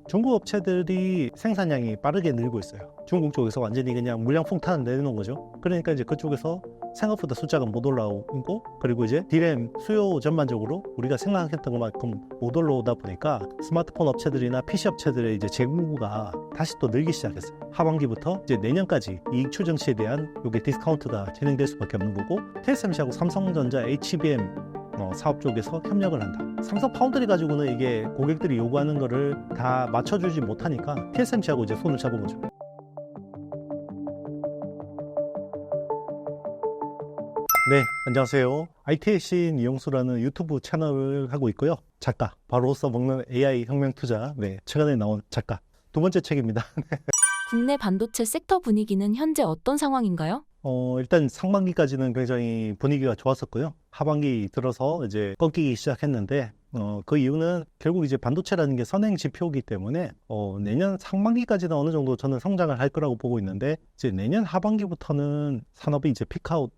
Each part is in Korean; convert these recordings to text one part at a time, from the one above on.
중국 업체들이 생산량이 빠르게 늘고 있어요. 중국 쪽에서 완전히 그냥 물량 폭탄을 내놓은 거죠. 그러니까 이제 그쪽에서 생각보다 숫자가 못 올라오고, 그리고 이제 디램 수요 전반적으로 우리가 생각했던 것만큼 못 올라오다 보니까 스마트폰 업체들이나 PC 업체들의 이제 재고가 다시 또 늘기 시작했어요. 하반기부터 이제 내년까지 이익 추정치에 대한 요게 디스카운트가 진행될 수밖에 없는 거고, TSMC하고 삼성전자 HBM 사업 쪽에서 협력을 한다. 삼성 파운드리 가지고는 이게 고객들이 요구하는 거를 다 맞춰주지 못하니까 TSMC하고 이제 손을 잡은 거죠. 네, 안녕하세요. IT의 신 이용수라는 유튜브 채널을 하고 있고요. 작가, 바로 써먹는 AI 혁명 투자, 최근에 나온 작가. 두 번째 책입니다. 국내 반도체 섹터 분위기는 현재 어떤 상황인가요? 일단 상반기까지는 굉장히 분위기가 좋았었고요. 하반기 들어서 이제 꺾이기 시작했는데, 그 이유는 결국 이제 반도체라는 게 선행 지표이기 때문에, 내년 상반기까지는 어느 정도 저는 성장을 할 거라고 보고 있는데, 이제 내년 하반기부터는 산업이 이제 피크아웃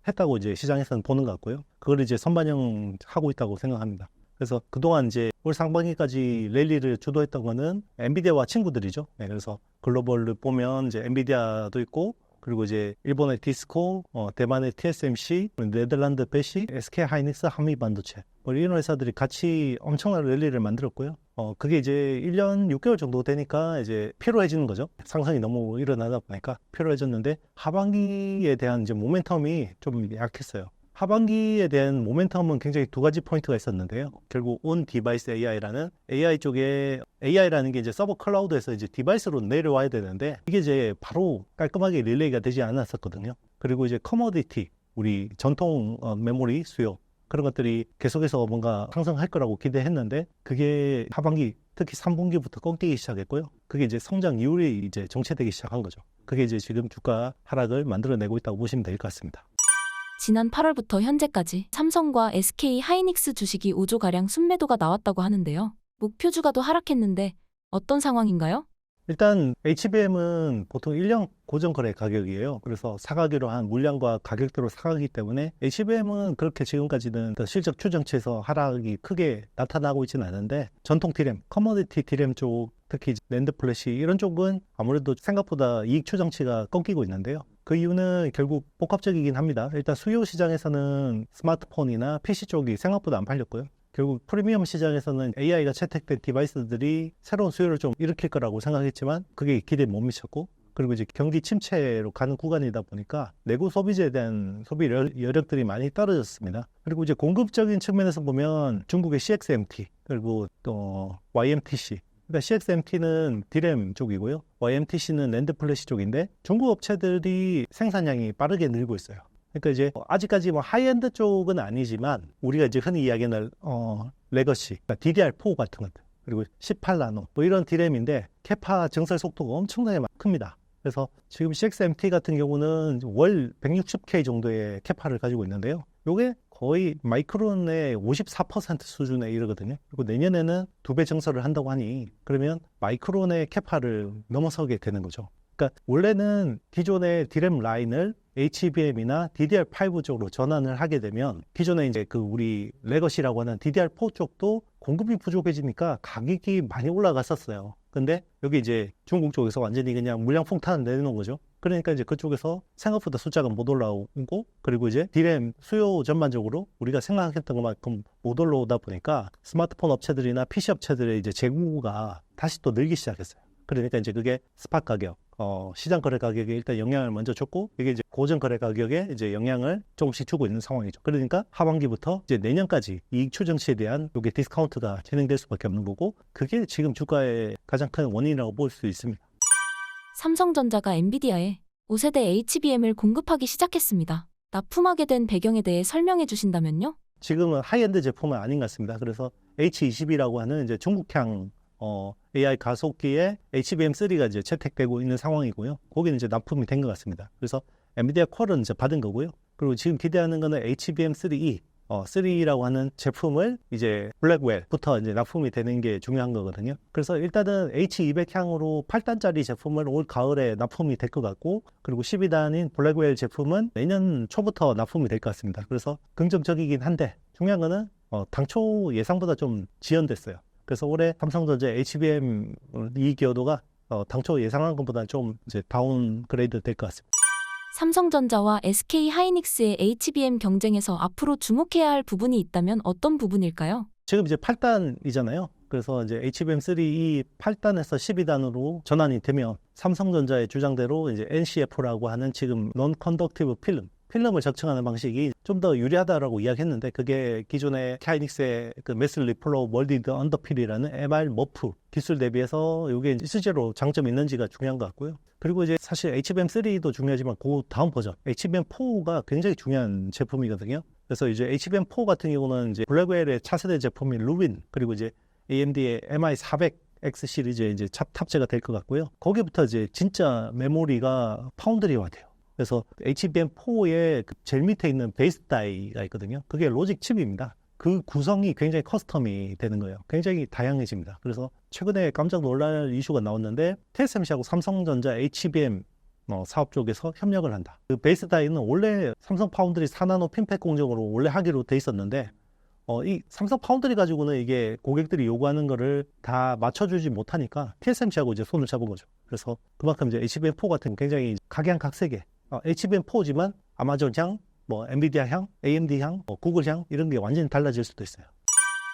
했다고 이제 시장에서는 보는 것 같고요. 그걸 이제 선반영하고 있다고 생각합니다. 그래서 그동안 이제 올 상반기까지 랠리를 주도했던 거는 엔비디아와 친구들이죠. 그래서 글로벌을 보면 이제 엔비디아도 있고, 그리고 이제 일본의 디스코, 대만의 TSMC, 네덜란드 베시, SK 하이닉스, 한미 반도체, 이런 회사들이 같이 엄청난 랠리를 만들었고요. 그게 이제 1년 6개월 정도 되니까 이제 피로해지는 거죠. 상승이 너무 일어나다 보니까 피로해졌는데, 하반기에 대한 이제 모멘텀이 좀 약했어요. 하반기에 대한 모멘텀은 굉장히 두 가지 포인트가 있었는데요. 결국 온 디바이스 AI라는 AI 쪽에, AI라는 게 이제 서버 클라우드에서 이제 디바이스로 내려와야 되는데, 이게 이제 바로 깔끔하게 릴레이가 되지 않았었거든요. 그리고 이제 커머디티, 우리 전통 메모리 수요, 그런 것들이 계속해서 뭔가 상승할 거라고 기대했는데, 그게 하반기, 특히 3분기부터 꺾이기 시작했고요. 그게 이제 성장 이율이 이제 정체되기 시작한 거죠. 그게 이제 지금 주가 하락을 만들어내고 있다고 보시면 될 것 같습니다. 지난 8월부터 현재까지 삼성과 SK 하이닉스 주식이 5조가량 순매도가 나왔다고 하는데요. 목표 주가도 하락했는데 어떤 상황인가요? 일단 HBM은 보통 1년 고정 거래 가격이에요. 그래서 사가기로 한 물량과 가격대로 사가기 때문에 HBM은 그렇게 지금까지는 실적 추정치에서 하락이 크게 나타나고 있지는 않은데, 전통 디램, 커머디티 디램 쪽, 특히 낸드 플래시 이런 쪽은 아무래도 생각보다 이익 추정치가 꺾이고 있는데요. 그 이유는 결국 복합적이긴 합니다. 일단 수요 시장에서는 스마트폰이나 PC 쪽이 생각보다 안 팔렸고요. 결국 프리미엄 시장에서는 AI가 채택된 디바이스들이 새로운 수요를 좀 일으킬 거라고 생각했지만 그게 기대에 못 미쳤고, 그리고 이제 경기 침체로 가는 구간이다 보니까 내구 소비재에 대한 소비 여력들이 많이 떨어졌습니다. 그리고 이제 공급적인 측면에서 보면 중국의 CXMT, 그리고 또 YMTC, 그러니까 CXMT는 디램 쪽이고요. YMTC는 낸드 플래시 쪽인데, 중국 업체들이 생산량이 빠르게 늘고 있어요. 그러니까 이제 아직까지 뭐 하이엔드 쪽은 아니지만 우리가 이제 흔히 이야기하는 레거시, 그러니까 DDR4 같은 것들, 그리고 18나노 이런 디램인데 캐파 증설 속도가 엄청나게 큽니다. 그래서 지금 CXMT 같은 경우는 월 160K 정도의 캐파를 가지고 있는데요. 요게 거의 마이크론의 54% 수준에 이르거든요. 그리고 내년에는 2배 증설을 한다고 하니, 그러면 마이크론의 캐파를 넘어서게 되는 거죠. 그러니까 원래는 기존의 디램 라인을 HBM이나 DDR5 쪽으로 전환을 하게 되면, 기존에 이제 그 우리 레거시라고 하는 DDR4 쪽도 공급이 부족해지니까 가격이 많이 올라갔었어요. 근데 여기 이제 중국 쪽에서 완전히 그냥 물량 폭탄을 내놓은 거죠. 그러니까 이제 그쪽에서 생각보다 숫자가 못 올라오고, 그리고 이제 디램 수요 전반적으로 우리가 생각했던 것만큼 못 올라오다 보니까 스마트폰 업체들이나 PC 업체들의 이제 재고가 다시 또 늘기 시작했어요. 그러니까 이제 그게 스팟 가격, 시장 거래 가격에 일단 영향을 먼저 줬고, 이게 이제 고정 거래 가격에 이제 영향을 조금씩 주고 있는 상황이죠. 그러니까 하반기부터 이제 내년까지 이익 추정치에 대한 요게 디스카운트가 진행될 수밖에 없는 거고, 그게 지금 주가의 가장 큰 원인이라고 볼 수 있습니다. 삼성전자가 엔비디아에 5세대 HBM을 공급하기 시작했습니다. 납품하게 된 배경에 대해 설명해 주신다면요? 지금은 하이엔드 제품은 아닌 것 같습니다. 그래서 H20이라고 하는 이제 중국향 AI 가속기에 HBM3가 이제 채택되고 있는 상황이고요. 거기는 이제 납품이 된 것 같습니다. 그래서 엔비디아 퀄은 이제 받은 거고요. 그리고 지금 기대하는 거는 HBM3E, 3라고 하는 제품을 이제 블랙웰부터 이제 납품이 되는 게 중요한 거거든요. 그래서 일단은 H200 향으로 8단짜리 제품을 올 가을에 납품이 될 것 같고, 그리고 12단인 블랙웰 제품은 내년 초부터 납품이 될 것 같습니다. 그래서 긍정적이긴 한데, 중요한 거는 당초 예상보다 좀 지연됐어요. 그래서 올해 삼성전자 HBM 이익 기여도가 당초 예상한 것보다 좀 이제 다운그레이드 될 것 같습니다. 삼성전자와 SK 하이닉스의 HBM 경쟁에서 앞으로 주목해야 할 부분이 있다면 어떤 부분일까요? 지금 이제 8단이잖아요. 그래서 이제 HBM3 이 8단에서 12단으로 전환이 되면 삼성전자의 주장대로 이제 NCF라고 하는 지금 non-conductive 필름을 적층하는 방식이 좀 더 유리하다라고 이야기했는데, 그게 기존의 하이닉스의 그 매스 리플로 월디드 언더필이라는 MR 머프 기술 대비해서 이게 실제로 장점이 있는지가 중요한 것 같고요. 그리고 이제 사실 HBM3도 중요하지만 그 다음 버전 HBM4가 굉장히 중요한 제품이거든요. 그래서 이제 HBM4 같은 경우는 이제 블랙웰의 차세대 제품인 루빈, 그리고 이제 AMD의 MI400X 시리즈에 이제 탑재가 될 것 같고요. 거기부터 이제 진짜 메모리가 파운드리화 돼요. 그래서 HBM4의 제일 밑에 있는 베이스 다이가 있거든요. 그게 로직 칩입니다. 그 구성이 굉장히 커스텀이 되는 거예요. 굉장히 다양해집니다. 그래서 최근에 깜짝 놀랄 이슈가 나왔는데, TSMC하고 삼성전자 HBM 사업 쪽에서 협력을 한다. 그 베이스 다이는 원래 삼성 파운드리 4나노 핀팩 공정으로 원래 하기로 돼 있었는데, 이 삼성 파운드리 가지고는 이게 고객들이 요구하는 거를 다 맞춰주지 못하니까 TSMC하고 이제 손을 잡은 거죠. 그래서 그만큼 이제 HBM4 같은 굉장히 각양각색의 HBM4지만 아마존향, 엔비디아향, AMD향, 구글향 이런 게 완전히 달라질 수도 있어요.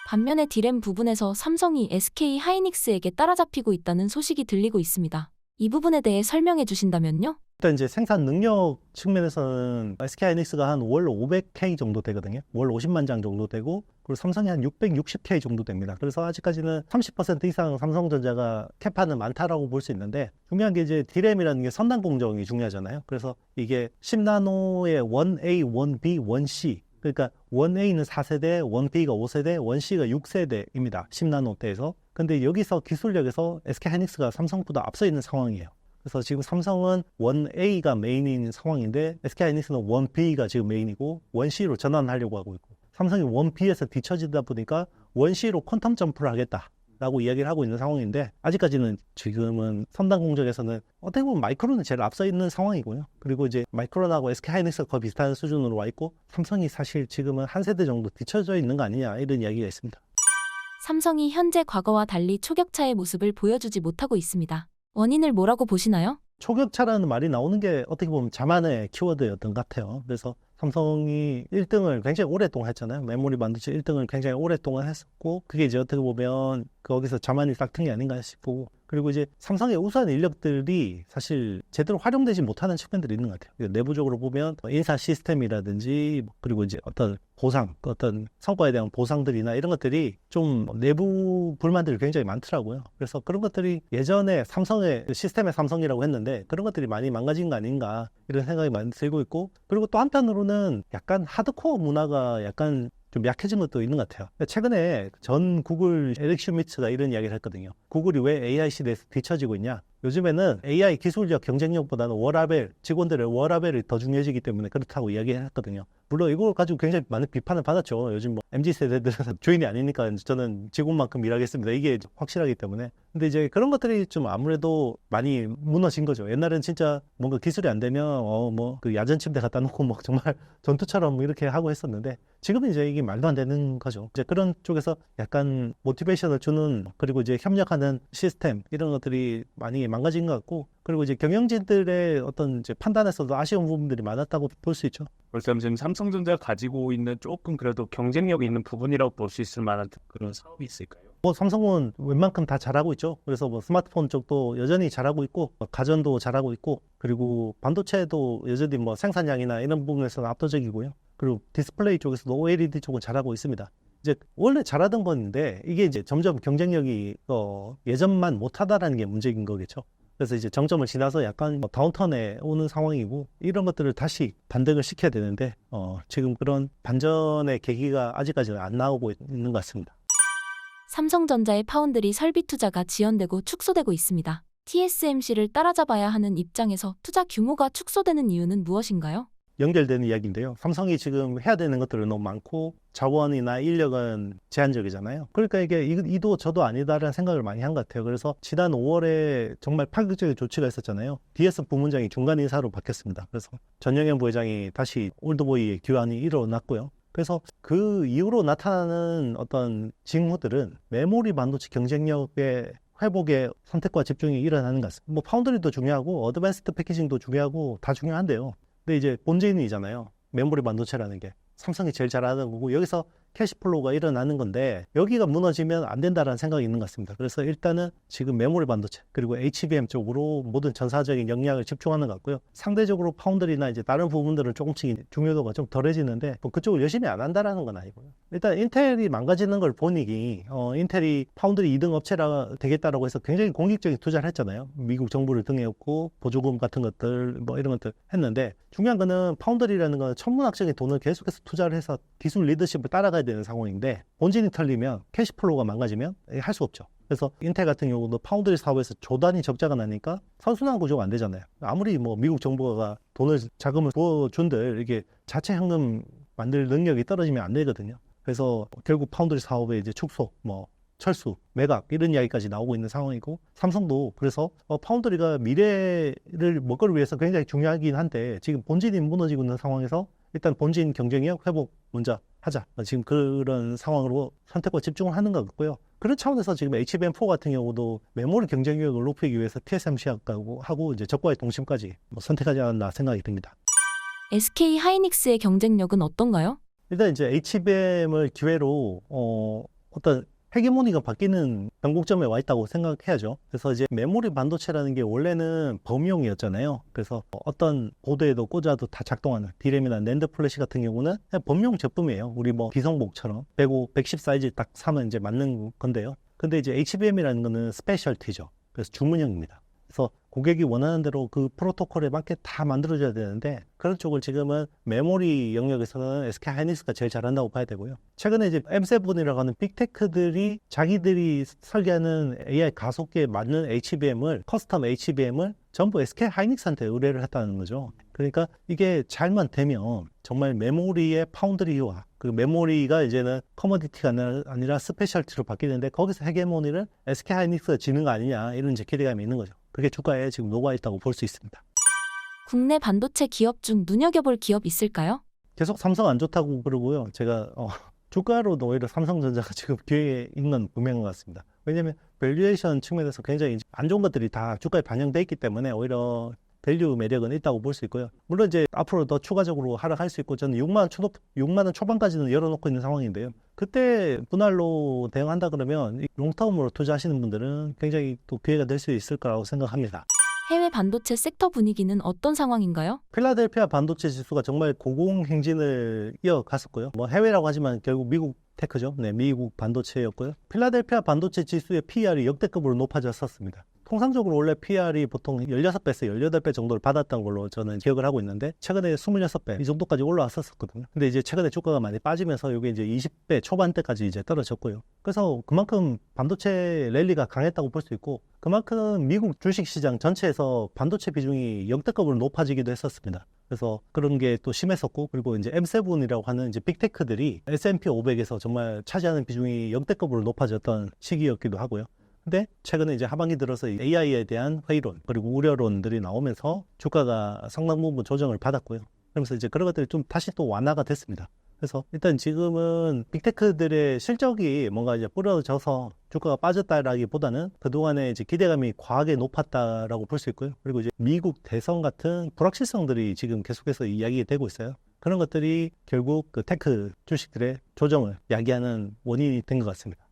반면에 D램 부분에서 삼성이 SK 하이닉스에게 따라잡히고 있다는 소식이 들리고 있습니다. 이 부분에 대해 설명해 주신다면요? 일단 이제 생산 능력 측면에서는 SK하이닉스가 한 월 500K 정도 되거든요. 월 50만 장 정도 되고, 그리고 삼성이 한 660K 정도 됩니다. 그래서 아직까지는 30% 이상 삼성전자가 캐파는 많다라고 볼 수 있는데, 중요한 게 이제 D램이라는 게 선단 공정이 중요하잖아요. 그래서 이게 10나노의 1A, 1B, 1C, 그러니까 1A는 4세대, 1B가 5세대, 1C가 6세대입니다. 10나노대에서. 근데 여기서 기술력에서 SK하이닉스가 삼성보다 앞서 있는 상황이에요. 그래서 지금 삼성은 1A가 메인인 상황인데, SK하이닉스는 1B가 지금 메인이고 1C로 전환하려고 하고 있고, 삼성이 1B에서 뒤처지다 보니까 1C로 퀀텀 점프를 하겠다라고 이야기를 하고 있는 상황인데, 아직까지는 지금은 선단 공정에서는 어떻게 보면 마이크론은 제일 앞서 있는 상황이고요. 그리고 이제 마이크론하고 SK하이닉스가 거의 비슷한 수준으로 와 있고, 삼성이 사실 지금은 한 세대 정도 뒤처져 있는 거 아니냐, 이런 이야기가 있습니다. 삼성이 현재 과거와 달리 초격차의 모습을 보여주지 못하고 있습니다. 원인을 뭐라고 보시나요? 초격차라는 말이 나오는 게 어떻게 보면 자만의 키워드였던 것 같아요. 그래서 삼성이 1등을 굉장히 오랫동안 했잖아요. 메모리 반도체 1등을 굉장히 오랫동안 했었고, 그게 이제 어떻게 보면 거기서 자만이 싹튼 게 아닌가 싶고, 그리고 이제 삼성의 우수한 인력들이 사실 제대로 활용되지 못하는 측면들이 있는 것 같아요. 내부적으로 보면 인사 시스템이라든지, 그리고 이제 어떤 보상, 어떤 성과에 대한 보상들이나 이런 것들이 좀 내부 불만들이 굉장히 많더라고요. 그래서 그런 것들이 예전에 삼성의 시스템의 삼성이라고 했는데, 그런 것들이 많이 망가진 거 아닌가, 이런 생각이 많이 들고 있고, 그리고 또 한편으로는 약간 하드코어 문화가 약간 좀 약해진 것도 있는 것 같아요. 최근에 전 구글 에릭 슈미츠가 이런 이야기를 했거든요. 구글이 왜 AI 시대에서 뒤처지고 있냐? 요즘에는 AI 기술력 경쟁력보다는 워라밸, 직원들의 워라밸이 더 중요해지기 때문에 그렇다고 이야기했거든요. 물론 이걸 가지고 굉장히 많은 비판을 받았죠. 요즘 MZ세대들은 주인이 아니니까 저는 직원만큼 일하겠습니다, 이게 확실하기 때문에. 근데 이제 그런 것들이 좀 아무래도 많이 무너진 거죠. 옛날엔 진짜 뭔가 기술이 안 되면 그 야전 침대 갖다 놓고 정말 전투처럼 이렇게 하고 했었는데, 지금은 이제 이게 말도 안 되는 거죠. 이제 그런 쪽에서 약간 모티베이션을 주는, 그리고 이제 협력하는 시스템, 이런 것들이 많이 망가진 것 같고, 그리고 이제 경영진들의 어떤 이제 판단에서도 아쉬운 부분들이 많았다고 볼 수 있죠. 그렇다면 지금 삼성전자가 가지고 있는 조금 그래도 경쟁력 있는 부분이라고 볼 수 있을 만한 그런 사업이 있을까요? 삼성은 웬만큼 다 잘하고 있죠. 그래서 스마트폰 쪽도 여전히 잘하고 있고, 가전도 잘하고 있고, 그리고 반도체도 여전히 생산량이나 이런 부분에서는 압도적이고요. 그리고 디스플레이 쪽에서도 OLED 쪽은 잘하고 있습니다. 이제 원래 잘하던 건데, 이게 이제 점점 경쟁력이 예전만 못하다라는 게 문제인 거겠죠. 그래서 이제 정점을 지나서 약간 다운턴에 오는 상황이고, 이런 것들을 다시 반등을 시켜야 되는데, 지금 그런 반전의 계기가 아직까지는 안 나오고 있는 것 같습니다. 삼성전자의 파운드리 설비 투자가 지연되고 축소되고 있습니다. TSMC를 따라잡아야 하는 입장에서 투자 규모가 축소되는 이유는 무엇인가요? 연결되는 이야기인데요. 삼성이 지금 해야 되는 것들은 너무 많고, 자원이나 인력은 제한적이잖아요. 그러니까 이게 이도 저도 아니다라는 생각을 많이 한 것 같아요. 그래서 지난 5월에 정말 파격적인 조치가 있었잖아요. DS 부문장이 중간 인사로 바뀌었습니다. 그래서 전영현 부회장이 다시 올드보이 교환이 일어났고요. 그래서 그 이후로 나타나는 어떤 징후들은 메모리 반도체 경쟁력의 회복의 선택과 집중이 일어나는 것 같습니다. 뭐 파운드리도 중요하고 어드밴스드 패키징도 중요하고 다 중요한데요. 근데 이제 본질이잖아요. 메모리 반도체라는 게. 삼성이 제일 잘하는 거고 여기서 캐시플로우가 일어나는 건데 여기가 무너지면 안 된다라는 생각이 있는 것 같습니다. 그래서 일단은 지금 메모리 반도체 그리고 HBM 쪽으로 모든 전사적인 역량을 집중하는 것 같고요. 상대적으로 파운드리나 이제 다른 부분들은 조금씩 중요도가 좀 덜해지는데 뭐 그쪽을 열심히 안 한다라는 건 아니고요. 일단 인텔이 망가지는 걸 보니 인텔이 파운드리 2등 업체라 되겠다라고 해서 굉장히 공격적인 투자를 했잖아요. 미국 정부를 등에업고 보조금 같은 것들 뭐 이런 것들 했는데 중요한 거는 파운드리라는 건 천문학적인 돈을 계속해서 투자를 해서 기술 리더십을 따라가야 되는 상황인데 본진이 털리면 캐시플로우가 망가지면 할 수 없죠. 그래서 인텔 같은 경우도 파운드리 사업에서 조단위 적자가 나니까 선순환 구조가 안 되잖아요. 아무리 뭐 미국 정부가 돈을 자금을 부어준들 이게 자체 현금 만들 능력이 떨어지면 안 되거든요. 그래서 결국 파운드리 사업의 이제 축소, 뭐 철수, 매각 이런 이야기까지 나오고 있는 상황이고 삼성도 그래서 파운드리가 미래를 먹거리 위해서 굉장히 중요하긴 한데 지금 본진이 무너지고 있는 상황에서 일단 본진 경쟁력 회복 먼저 하자. 지금 그런 상황으로 선택과 집중을 하는 것 같고요. 그런 차원에서 지금 HBM4 같은 경우도 메모리 경쟁력을 높이기 위해서 TSMC하고 이제 적과의 동심까지 선택하지 않았나 생각이 듭니다. SK 하이닉스의 경쟁력은 어떤가요? 일단 이제 HBM을 기회로 어떤 헤게모니가 바뀌는 변곡점에 와 있다고 생각해야죠. 그래서 이제 메모리 반도체라는 게 원래는 범용이었잖아요. 그래서 어떤 보드에도 꽂아도 다 작동하는 디램이나 낸드 플래시 같은 경우는 그냥 범용 제품이에요. 우리 뭐 기성복처럼 105, 110 사이즈 딱 사면 이제 맞는 건데요. 근데 이제 HBM이라는 거는 스페셜티죠. 그래서 주문형입니다. 그래서 고객이 원하는 대로 그 프로토콜에 맞게 다 만들어줘야 되는데 그런 쪽을 지금은 메모리 영역에서는 SK 하이닉스가 제일 잘한다고 봐야 되고요. 최근에 이제 M7이라고 하는 빅테크들이 자기들이 설계하는 AI 가속기에 맞는 HBM을 커스텀 HBM을 전부 SK 하이닉스한테 의뢰를 했다는 거죠. 그러니까 이게 잘만 되면 정말 메모리의 파운드리와 그 메모리가 이제는 커머디티가 아니라 스페셜티로 바뀌는데 거기서 헤게모니를 SK 하이닉스가 지는 거 아니냐 이런 이제 기대감이 있는 거죠. 그게 주가에 지금 녹아 있다고 볼 수 있습니다. 국내 반도체 기업 중 눈여겨볼 기업 있을까요? 계속 삼성 안 좋다고 그러고요. 제가 주가로는 오히려 삼성전자가 지금 기회에 있는 건 분명한 것 같습니다. 왜냐하면 밸류에이션 측면에서 굉장히 안 좋은 것들이 다 주가에 반영돼 있기 때문에 오히려 밸류 매력은 있다고 볼 수 있고요. 물론 이제 앞으로 더 추가적으로 하락할 수 있고 저는 6만 원 초반까지는 열어놓고 있는 상황인데요. 그때 분할로 대응한다 그러면 롱텀으로 투자하시는 분들은 굉장히 또 기회가 될 수 있을 거라고 생각합니다. 해외 반도체 섹터 분위기는 어떤 상황인가요? 필라델피아 반도체 지수가 정말 고공행진을 이어갔었고요. 뭐 해외라고 하지만 결국 미국 테크죠. 네, 미국 반도체였고요. 필라델피아 반도체 지수의 PER이 역대급으로 높아졌었습니다. 통상적으로 원래 PER이 보통 16배에서 18배 정도를 받았던 걸로 저는 기억을 하고 있는데 최근에 26배 이 정도까지 올라왔었거든요. 근데 이제 최근에 주가가 많이 빠지면서 이게 이제 20배 초반대까지 이제 떨어졌고요. 그래서 그만큼 반도체 랠리가 강했다고 볼 수 있고 그만큼 미국 주식시장 전체에서 반도체 비중이 역대급으로 높아지기도 했었습니다. 그래서 그런 게 또 심했었고 그리고 이제 M7이라고 하는 이제 빅테크들이 S&P 500에서 정말 차지하는 비중이 역대급으로 높아졌던 시기였기도 하고요. 근데 최근에 이제 하반기 들어서 AI에 대한 회의론 그리고 우려론들이 나오면서 주가가 상당 부분 조정을 받았고요. 그러면서 이제 그런 것들이 좀 다시 또 완화가 됐습니다. 그래서 일단 지금은 빅테크들의 실적이 뭔가 이제 뿌려져서 주가가 빠졌다라기보다는 그동안에 이제 기대감이 과하게 높았다라고 볼 수 있고요. 그리고 이제 미국 대선 같은 불확실성들이 지금 계속해서 이야기되고 있어요. 그런 것들이 결국 그 테크 주식들의 조정을 야기하는 원인이 된 것 같습니다.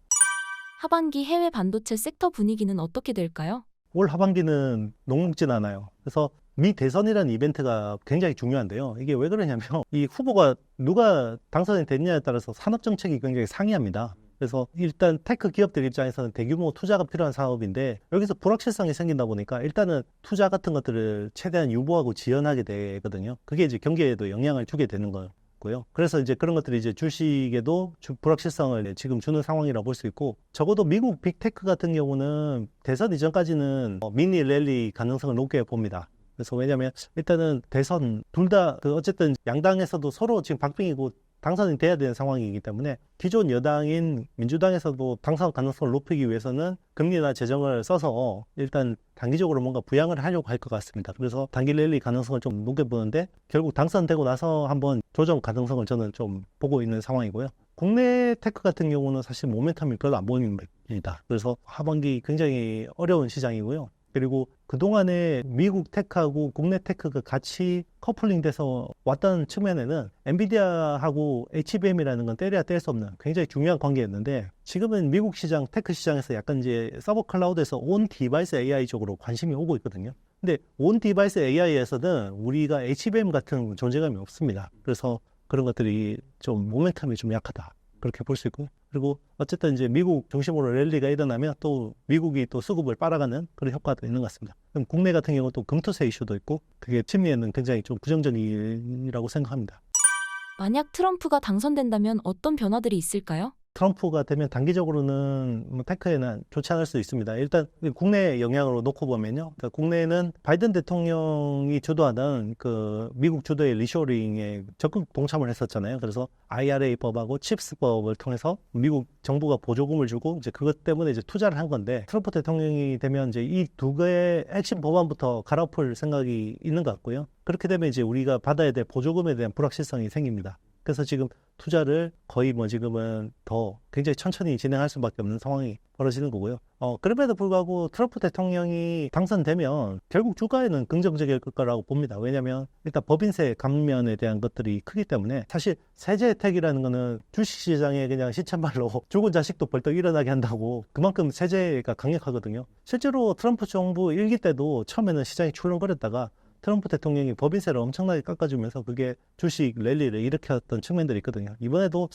하반기 해외 반도체 섹터 분위기는 어떻게 될까요? 올 하반기는 녹록진 않아요. 그래서 미 대선이라는 이벤트가 굉장히 중요한데요. 이게 왜 그러냐면 이 후보가 누가 당선이 됐냐에 따라서 산업 정책이 굉장히 상이합니다. 그래서 일단 테크 기업들 입장에서는 대규모 투자가 필요한 사업인데 여기서 불확실성이 생긴다 보니까 일단은 투자 같은 것들을 최대한 유보하고 지연하게 되거든요. 그게 이제 경기에도 영향을 주게 되는 거예요. 그래서 이제 그런 것들이 이제 주식에도 불확실성을 지금 주는 상황이라고 볼 수 있고 적어도 미국 빅테크 같은 경우는 대선 이전까지는 미니 랠리 가능성을 높게 봅니다. 그래서 왜냐하면 일단은 대선 둘 다 어쨌든 양당에서도 서로 지금 박빙이고 당선이 돼야 되는 상황이기 때문에 기존 여당인 민주당에서도 당선 가능성을 높이기 위해서는 금리나 재정을 써서 일단 단기적으로 뭔가 부양을 하려고 할 것 같습니다. 그래서 단기 랠리 가능성을 좀 높게 보는데 결국 당선되고 나서 한번 조정 가능성을 저는 좀 보고 있는 상황이고요. 국내 테크 같은 경우는 사실 모멘텀이 별로 안 보입니다. 그래서 하반기 굉장히 어려운 시장이고요. 그리고 그동안에 미국 테크하고 국내 테크가 같이 커플링 돼서 왔던 측면에는 엔비디아하고 HBM이라는 건 떼려야 뗄 수 없는 굉장히 중요한 관계였는데 지금은 미국 시장, 테크 시장에서 약간 이제 서버 클라우드에서 온 디바이스 AI 쪽으로 관심이 오고 있거든요. 근데 온 디바이스 AI에서는 우리가 HBM 같은 존재감이 없습니다. 그래서 그런 것들이 좀 모멘텀이 좀 약하다. 그렇게 볼 수 있고요. 그리고 어쨌든 이제 미국 중심으로 랠리가 일어나면 또 미국이 또 수급을 빨아가는 그런 효과도 있는 것 같습니다. 그럼 국내 같은 경우는 또 금투세 이슈도 있고 그게 심리에는 굉장히 좀 부정적이라고 생각합니다. 만약 트럼프가 당선된다면 어떤 변화들이 있을까요? 트럼프가 되면 단기적으로는 뭐 테크에는 좋지 않을 수 있습니다. 일단 국내 영향으로 놓고 보면요. 그러니까 국내는 바이든 대통령이 주도하던 그 미국 주도의 리쇼링에 적극 동참을 했었잖아요. 그래서 IRA법하고 칩스법을 통해서 미국 정부가 보조금을 주고 이제 그것 때문에 이제 투자를 한 건데 트럼프 대통령이 되면 이제 이 두 개의 핵심 법안부터 갈아엎을 생각이 있는 것 같고요. 그렇게 되면 이제 우리가 받아야 될 보조금에 대한 불확실성이 생깁니다. 그래서 지금 투자를 거의 뭐 지금은 더 굉장히 천천히 진행할 수밖에 없는 상황이 벌어지는 거고요. 그럼에도 불구하고 트럼프 대통령이 당선되면 결국 주가에는 긍정적일 거라고 봅니다. 왜냐하면 일단 법인세 감면에 대한 것들이 크기 때문에 사실 세제 혜택이라는 거는 주식시장에 그냥 시쳇말로 죽은 자식도 벌떡 일어나게 한다고 그만큼 세제가 강력하거든요. 실제로 트럼프 정부 1기 때도 처음에는 시장이 출렁거렸다가 트럼프 대통령이 법인세를 엄청나게 깎아주면서 그게 주식 랠리를 일으켰던 측면들이 있거든요. 이번에도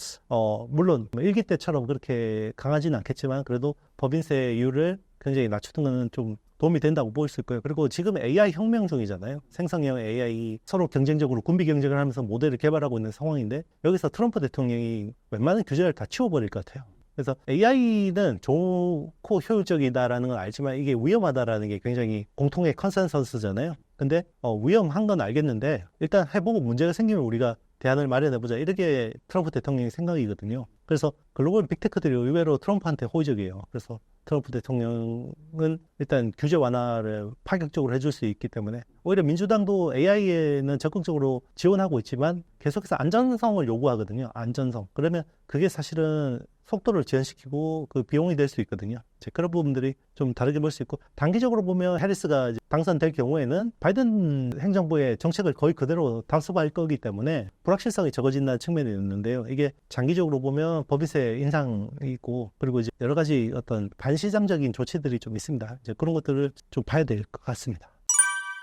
물론 1기 때처럼 그렇게 강하지는 않겠지만 그래도 법인세율을 굉장히 낮추는 것은 좀 도움이 된다고 볼 수 있고요. 그리고 지금 AI 혁명 중이잖아요. 생성형 AI 서로 경쟁적으로 군비 경쟁을 하면서 모델을 개발하고 있는 상황인데 여기서 트럼프 대통령이 웬만한 규제를 다 치워버릴 것 같아요. 그래서 AI는 좋고 효율적이다라는 건 알지만 이게 위험하다라는 게 굉장히 공통의 컨센서스잖아요. 근데 위험한 건 알겠는데 일단 해보고 문제가 생기면 우리가 대안을 마련해보자. 이렇게 트럼프 대통령의 생각이거든요. 그래서 글로벌 빅테크들이 의외로 트럼프한테 호의적이에요. 그래서 트럼프 대통령은 일단 규제 완화를 파격적으로 해줄 수 있기 때문에 오히려 민주당도 AI에는 적극적으로 지원하고 있지만 계속해서 안전성을 요구하거든요. 안전성. 그러면 그게 사실은 속도를 제한시키고 그 비용이 될 수 있거든요. 그런 부분들이 좀 다르게 볼 수 있고 단기적으로 보면 해리스가 당선될 경우에는 바이든 행정부의 정책을 거의 그대로 답습할 거기 때문에 불확실성이 적어진다는 측면이 있는데요. 이게 장기적으로 보면 법인세 인상이 있고 그리고 이제 여러 가지 어떤 반시장적인 조치들이 좀 있습니다. 이제 그런 것들을 좀 봐야 될 것 같습니다.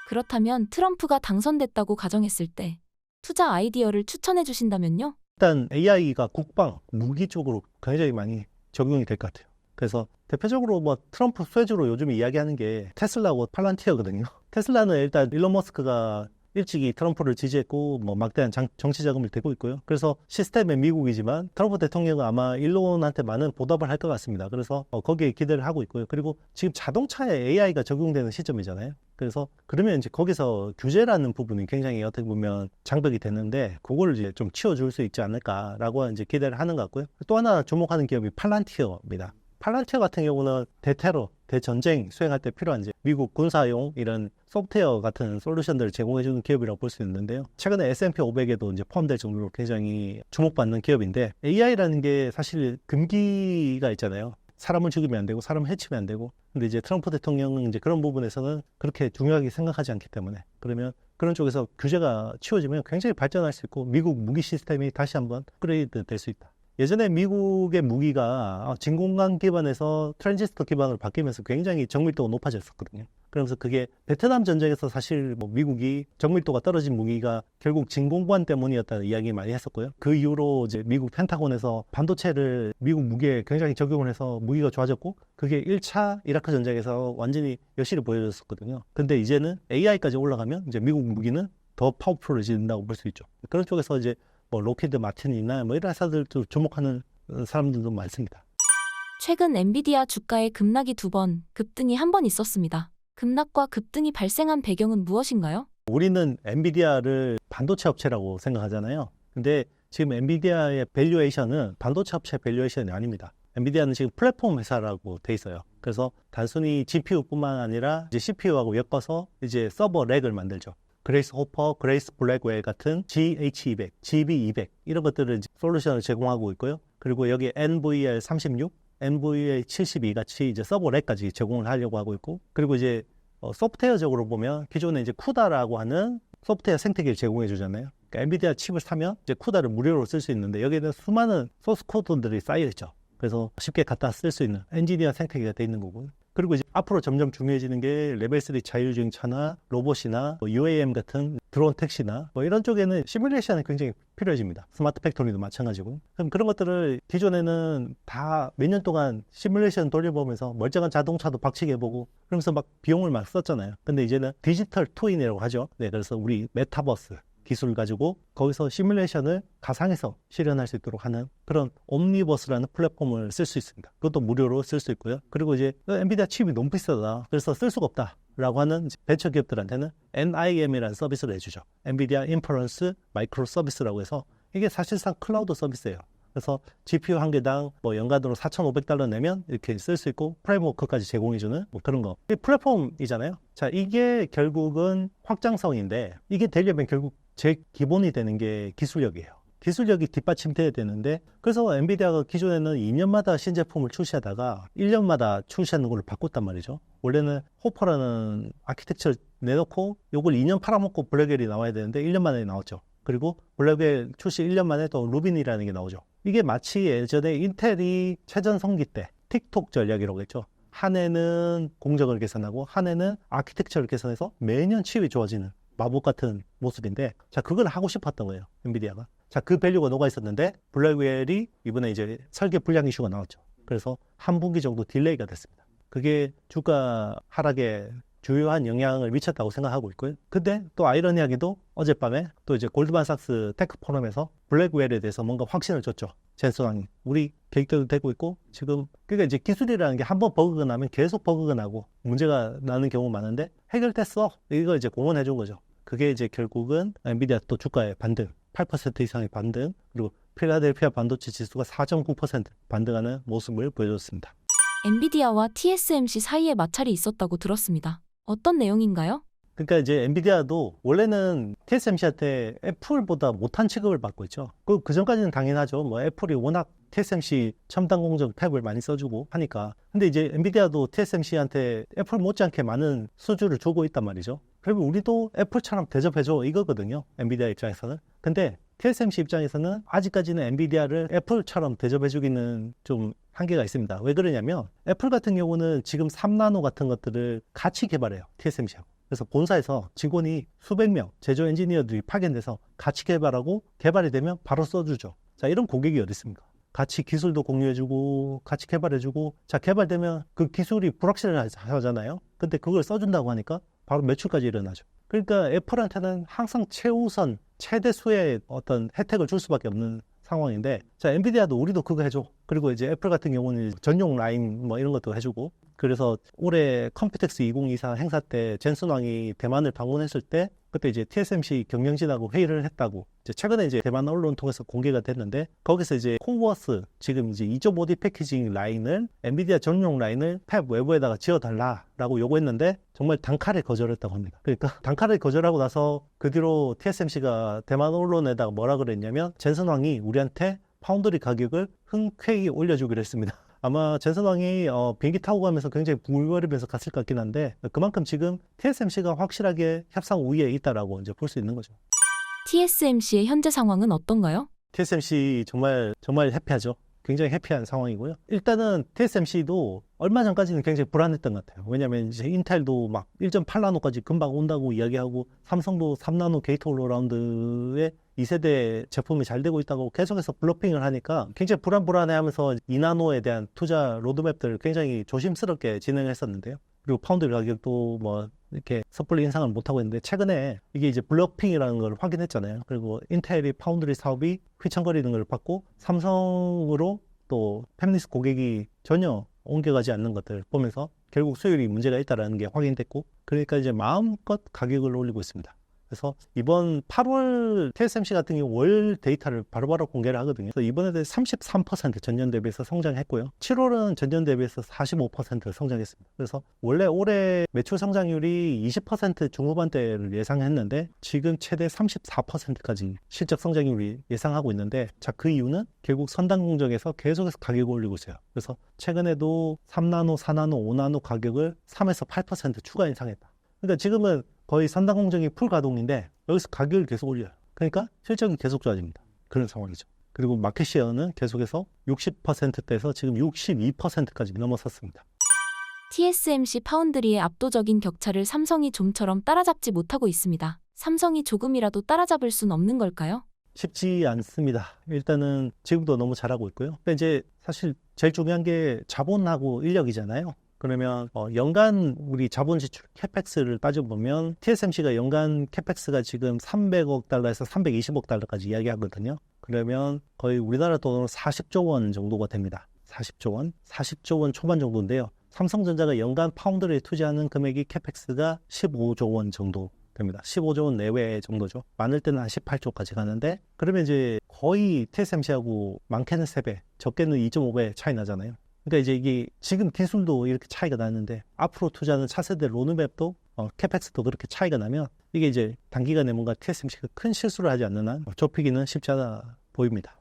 그렇다면 트럼프가 당선됐다고 가정했을 때 투자 아이디어를 추천해 주신다면요? 일단 AI가 국방, 무기 쪽으로 굉장히 많이 적용이 될 것 같아요. 그래서 대표적으로 뭐 트럼프 쇠주로 요즘 이야기하는 게 테슬라하고 팔란티어거든요. 테슬라는 일단 일론 머스크가 일찍이 트럼프를 지지했고 뭐 막대한 정치 자금을 대고 있고요. 그래서 시스템은 미국이지만 트럼프 대통령은 아마 일론한테 많은 보답을 할 것 같습니다. 그래서 거기에 기대를 하고 있고요. 그리고 지금 자동차에 AI가 적용되는 시점이잖아요. 그래서 그러면 이제 거기서 규제라는 부분이 굉장히 어떻게 보면 장벽이 되는데 그걸 이제 좀 치워줄 수 있지 않을까라고 이제 기대를 하는 것 같고요. 또 하나 주목하는 기업이 팔란티어입니다. 팔란티어 같은 경우는 대테러, 대전쟁 수행할 때 필요한 이제 미국 군사용 이런 소프트웨어 같은 솔루션들을 제공해주는 기업이라고 볼 수 있는데요. 최근에 S&P 500에도 이제 포함될 정도로 굉장히 주목받는 기업인데 AI라는 게 사실 금기가 있잖아요. 사람을 죽이면 안 되고 사람을 해치면 안 되고 근데 이제 트럼프 대통령은 이제 그런 부분에서는 그렇게 중요하게 생각하지 않기 때문에 그러면 그런 쪽에서 규제가 치워지면 굉장히 발전할 수 있고 미국 무기 시스템이 다시 한번 업그레이드 될 수 있다. 예전에 미국의 무기가 진공관 기반에서 트랜지스터 기반으로 바뀌면서 굉장히 정밀도가 높아졌었거든요. 그러면서 그게 베트남 전쟁에서 사실 뭐 미국이 정밀도가 떨어진 무기가 결국 진공관 때문이었다는 이야기 많이 했었고요. 그 이후로 이제 미국 펜타곤에서 반도체를 미국 무기에 굉장히 적용을 해서 무기가 좋아졌고 그게 1차 이라크 전쟁에서 완전히 여실히 보여졌었거든요. 근데 이제는 AI까지 올라가면 이제 미국 무기는 더 파워풀해진다고 볼 수 있죠. 그런 쪽에서 이제 뭐 로키드 마틴이나 뭐 이런 회사들도 주목하는 사람들도 많습니다. 최근 엔비디아 주가의 급락이 2번, 급등이 1번 있었습니다. 급락과 급등이 발생한 배경은 무엇인가요? 우리는 엔비디아를 반도체 업체라고 생각하잖아요. 근데 지금 엔비디아의 밸류에이션은 반도체 업체 밸류에이션이 아닙니다. 엔비디아는 지금 플랫폼 회사라고 돼 있어요. 그래서 단순히 GPU뿐만 아니라 이제 CPU하고 엮어서 이제 서버 렉을 만들죠. 그레이스 호퍼, 그레이스 블랙웰 같은 GH200, GB200 이런 것들을 솔루션을 제공하고 있고요. 그리고 여기 NVL36, NVL72 같이 이제 서버 렉까지 제공을 하려고 하고 있고, 그리고 이제 소프트웨어적으로 보면 기존에 이제 쿠다라고 하는 소프트웨어 생태계를 제공해 주잖아요. 그러니까 엔비디아 칩을 사면 이제 쿠다를 무료로 쓸 수 있는데 여기에는 수많은 소스 코드들이 쌓여 있죠. 그래서 쉽게 갖다 쓸 수 있는 엔지니어 생태계가 돼 있는 거고요. 그리고 이제 앞으로 점점 중요해지는 게 레벨 3 자율주행차나 로봇이나 UAM 같은 드론 택시나 이런 쪽에는 시뮬레이션이 굉장히 필요해집니다. 스마트 팩토리도 마찬가지고. 그럼 그런 것들을 기존에는 다 몇 년 동안 시뮬레이션 돌려보면서 멀쩡한 자동차도 박치게 해보고 그러면서 막 비용을 막 썼잖아요. 근데 이제는 디지털 트윈이라고 하죠. 네, 그래서 우리 메타버스 기술을 가지고 거기서 시뮬레이션을 가상에서 실현할 수 있도록 하는 그런 옴니버스라는 플랫폼을 쓸 수 있습니다. 그것도 무료로 쓸 수 있고요. 그리고 이제 엔비디아 칩이 너무 비싸다. 그래서 쓸 수가 없다. 라고 하는 벤처 기업들한테는 NIM이라는 서비스를 해주죠. 엔비디아 인퍼런스 마이크로 서비스라고 해서 이게 사실상 클라우드 서비스예요. 그래서 GPU 한 개당 연간으로 $4,500 내면 이렇게 쓸 수 있고 프레임워크까지 제공해주는 그런 거. 이게 플랫폼이잖아요. 자, 이게 결국은 확장성인데 이게 되려면 결국 제일 기본이 되는 게 기술력이에요. 기술력이 뒷받침돼야 되는데 그래서 엔비디아가 기존에는 2년마다 신제품을 출시하다가 1년마다 출시하는 걸 바꿨단 말이죠. 원래는 호퍼라는 아키텍처를 내놓고 요걸 2년 팔아먹고 블랙웰이 나와야 되는데 1년 만에 나왔죠. 그리고 블랙웰 출시 1년 만에 또 루빈이라는 게 나오죠. 이게 마치 예전에 인텔이 최전성기 때 틱톡 전략이라고 했죠. 한 해는 공정을 개선하고 한 해는 아키텍처를 개선해서 매년 칩이 좋아지는 마법 같은 모습인데, 자, 그걸 하고 싶었던 거예요, 엔비디아가. 자, 그 밸류가 녹아 있었는데 블랙웰이 이번에 이제 설계 불량 이슈가 나왔죠. 그래서 한 분기 정도 딜레이가 됐습니다. 그게 주가 하락에 주요한 영향을 미쳤다고 생각하고 있고요. 근데 또 아이러니하게도 어젯밤에 또 이제 골드만삭스 테크 포럼에서 블랙웰에 대해서 뭔가 확신을 줬죠. 젠슨왕이. 우리 계획대로 되고 있고 지금 그러니까 이제 기술이라는 게 한번 버그가 나면 계속 버그가 나고 문제가 나는 경우가 많은데 해결됐어. 이거 이제 공언해 준 거죠. 그게 이제 결국은 엔비디아 또 주가의 반등, 8% 이상의 반등, 그리고 필라델피아 반도체 지수가 4.9% 반등하는 모습을 보여줬습니다. 엔비디아와 TSMC 사이에 마찰이 있었다고 들었습니다. 어떤 내용인가요? 그러니까 이제 엔비디아도 원래는 TSMC한테 애플보다 못한 취급을 받고 있죠. 그 전까지는 당연하죠. 애플이 워낙 TSMC 첨단 공정 탭을 많이 써주고 하니까. 근데 이제 엔비디아도 TSMC한테 애플 못지않게 많은 수주를 주고 있단 말이죠. 그러면 우리도 애플처럼 대접해줘 이거거든요. 엔비디아 입장에서는. 근데 TSMC 입장에서는 아직까지는 엔비디아를 애플처럼 대접해주기는 좀 한계가 있습니다. 왜 그러냐면 애플 같은 경우는 지금 3나노 같은 것들을 같이 개발해요. TSMC하고. 그래서 본사에서 직원이 수백 명 제조 엔지니어들이 파견돼서 같이 개발하고 개발이 되면 바로 써주죠. 자, 이런 고객이 어디 있습니까? 같이 기술도 공유해주고 같이 개발해주고, 자, 개발되면 그 기술이 불확실하잖아요. 근데 그걸 써준다고 하니까 바로 매출까지 일어나죠. 그러니까 애플한테는 항상 최우선 최대수의 어떤 혜택을 줄 수밖에 없는 상황인데, 자, 엔비디아도 우리도 그거 해줘. 그리고 이제 애플 같은 경우는 전용 라인 이런 것도 해주고. 그래서 올해 컴퓨텍스 2024 행사 때 젠슨 왕이 대만을 방문했을 때 그때 이제 TSMC 경영진하고 회의를 했다고 이제 최근에 이제 대만 언론 통해서 공개가 됐는데, 거기서 이제 콩버스 지금 이제 2.5D 패키징 라인을 엔비디아 전용 라인을 팹 외부에다가 지어달라라고 요구했는데 정말 단칼에 거절했다고 합니다. 그러니까 단칼에 거절하고 나서 그 뒤로 TSMC가 대만 언론에다가 뭐라 그랬냐면 젠슨 왕이 우리한테 파운드리 가격을 흔쾌히 올려주기로 했습니다. 아마 젠슨 왕이 비행기 타고 가면서 굉장히 부글거리면서 갔을 것 같긴 한데, 그만큼 지금 TSMC가 확실하게 협상 우위에 있다라고 이제 볼 수 있는 거죠. TSMC의 현재 상황은 어떤가요? TSMC 정말 해피하죠. 굉장히 해피한 상황이고요. 일단은 TSMC도 얼마 전까지는 굉장히 불안했던 것 같아요. 왜냐하면 이제 인텔도 막 1.8나노까지 금방 온다고 이야기하고 삼성도 3나노 게이트-올라라운드에 2세대 제품이 잘 되고 있다고 계속해서 블러핑을 하니까 굉장히 불안해하면서 2나노에 대한 투자 로드맵들을 굉장히 조심스럽게 진행했었는데요. 그리고 파운드 가격도 이렇게 섣불리 인상을 못하고 있는데, 최근에 이게 이제 블러핑이라는 걸 확인했잖아요. 그리고 인텔이 파운드리 사업이 휘청거리는 걸 봤고, 삼성으로 또 팹리스 고객이 전혀 옮겨가지 않는 것들 보면서 결국 수율이 문제가 있다는 게 확인됐고, 그러니까 이제 마음껏 가격을 올리고 있습니다. 그래서 이번 8월 TSMC 같은 경우 월 데이터를 바로바로 공개를 하거든요. 그래서 이번에도 33% 전년 대비해서 성장했고요. 7월은 전년 대비해서 45% 성장했습니다. 그래서 원래 올해 매출 성장률이 20% 중후반대를 예상했는데 지금 최대 34%까지 실적 성장률이 예상하고 있는데, 자, 그 이유는 결국 선단 공정에서 계속해서 가격을 올리고 있어요. 그래서 최근에도 3나노, 4나노, 5나노 가격을 3에서 8% 추가 인상했다. 그러니까 지금은 거의 선단 공정이 풀 가동인데 여기서 가격을 계속 올려요. 그러니까 실적이 계속 좋아집니다. 그런 상황이죠. 그리고 마켓 시어는 계속해서 60%대에서 지금 62%까지 넘어섰습니다. TSMC 파운드리의 압도적인 격차를 삼성이 좀처럼 따라잡지 못하고 있습니다. 삼성이 조금이라도 따라잡을 순 없는 걸까요? 쉽지 않습니다. 일단은 지금도 너무 잘하고 있고요. 근데 이제 사실 제일 중요한 게 자본하고 인력이잖아요. 그러면 연간 우리 자본 지출 캐펙스를 따져보면 TSMC가 연간 캐펙스가 지금 300억 달러에서 320억 달러까지 이야기하거든요. 그러면 거의 우리나라 돈으로 40조 원 정도가 됩니다. 40조 원 초반 정도인데요. 삼성전자가 연간 파운드리에 투자하는 금액이 캐펙스가 15조 원 정도 됩니다. 15조 원 내외 정도죠. 많을 때는 한 18조까지 가는데, 그러면 이제 거의 TSMC하고 많게는 3배, 적게는 2.5배 차이 나잖아요. 그러니까 이제 이게 지금 기술도 이렇게 차이가 나는데 앞으로 투자하는 차세대 로드맵도 캐펙스도 그렇게 차이가 나면 이게 이제 단기간에 뭔가 TSMC가 큰 실수를 하지 않는 한 좁히기는 쉽지 않아 보입니다.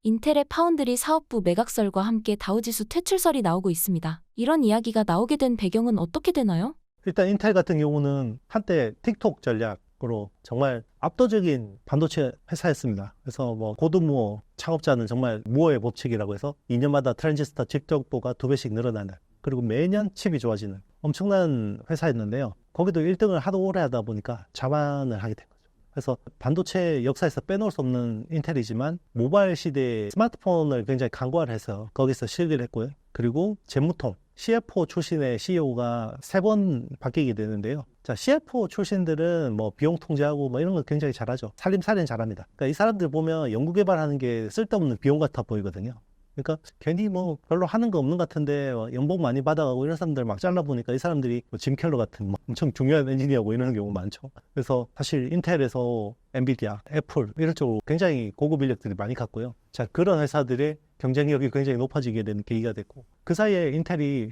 인텔의 파운드리 사업부 매각설과 함께 다우지수 퇴출설이 나오고 있습니다. 이런 이야기가 나오게 된 배경은 어떻게 되나요? 일단 인텔 같은 경우는 한때 틱톡 전략으로 정말 압도적인 반도체 회사였습니다. 그래서 뭐 고도무어 창업자는 정말 무어의 법칙이라고 해서 2년마다 트랜지스터 집적도가 2배씩 늘어나는, 그리고 매년 칩이 좋아지는 엄청난 회사였는데요. 거기도 1등을 하도 오래 하다 보니까 자만을 하게 된 거죠. 그래서 반도체 역사에서 빼놓을 수 없는 인텔이지만 모바일 시대에 스마트폰을 굉장히 강구해서 거기서 실기를 했고요. 그리고 재무통 CFO 출신의 CEO가 3번 바뀌게 되는데요. 자, CFO 출신들은 뭐 비용 통제하고 뭐 이런 거 굉장히 잘하죠. 살림살이는 잘합니다. 그러니까 이 사람들 보면 연구개발하는 게 쓸데없는 비용 같아 보이거든요. 그러니까 괜히 뭐 별로 하는 거 없는 것 같은데 연봉 많이 받아가고 이런 사람들 막 잘라보니까 이 사람들이 뭐 짐 켈러 같은 뭐 엄청 중요한 엔지니어고 이러는 경우 많죠. 그래서 사실 인텔에서 엔비디아, 애플 이런 쪽으로 굉장히 고급 인력들이 많이 갔고요. 자, 그런 회사들의 경쟁력이 굉장히 높아지게 된 계기가 됐고, 그 사이에 인텔이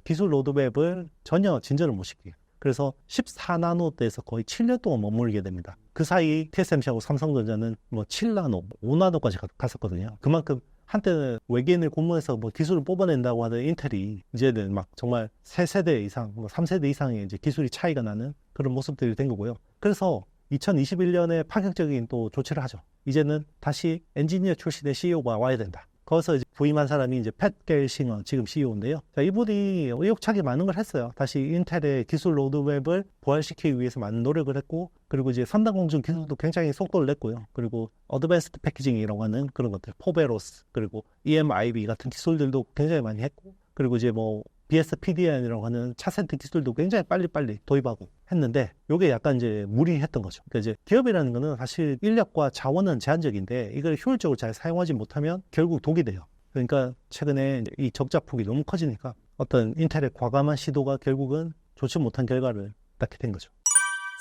기술 로드맵을 전혀 진전을 못 시키고, 그래서 14나노대에서 거의 7년 동안 머물게 됩니다. 그 사이 TSMC하고 삼성전자는 뭐 7나노, 5나노까지 갔었거든요. 그만큼 한때는 외계인을 고문해서 뭐 기술을 뽑아낸다고 하던 인텔이 이제는 막 정말 3세대 이상, 뭐 3세대 이상의 이제 기술이 차이가 나는 그런 모습들이 된 거고요. 그래서 2021년에 파격적인 또 조치를 하죠. 이제는 다시 엔지니어 출신의 CEO가 와야 된다. 거기서 이제 부임한 사람이 이제 팻 겔싱어 지금 CEO인데요. 자, 이분이 의욕차게 많은 걸 했어요. 다시 인텔의 기술 로드맵을 부활시키기 위해서 많은 노력을 했고, 그리고 이제 선단 공정 기술도 굉장히 속도를 냈고요. 그리고 어드밴스드 패키징이라고 하는 그런 것들, 포베로스, 그리고 EMIB 같은 기술들도 굉장히 많이 했고, 그리고 이제 뭐 BSPDN이라고 하는 차센트 기술도 굉장히 빨리빨리 도입하고 했는데, 요게 약간 이제 무리했던 거죠. 그러니까 이제 기업이라는 거는 사실 인력과 자원은 제한적인데 이걸 효율적으로 잘 사용하지 못하면 결국 독이 돼요. 그러니까 최근에 이 적자폭이 너무 커지니까 어떤 인텔의 과감한 시도가 결국은 좋지 못한 결과를 낳게 된 거죠.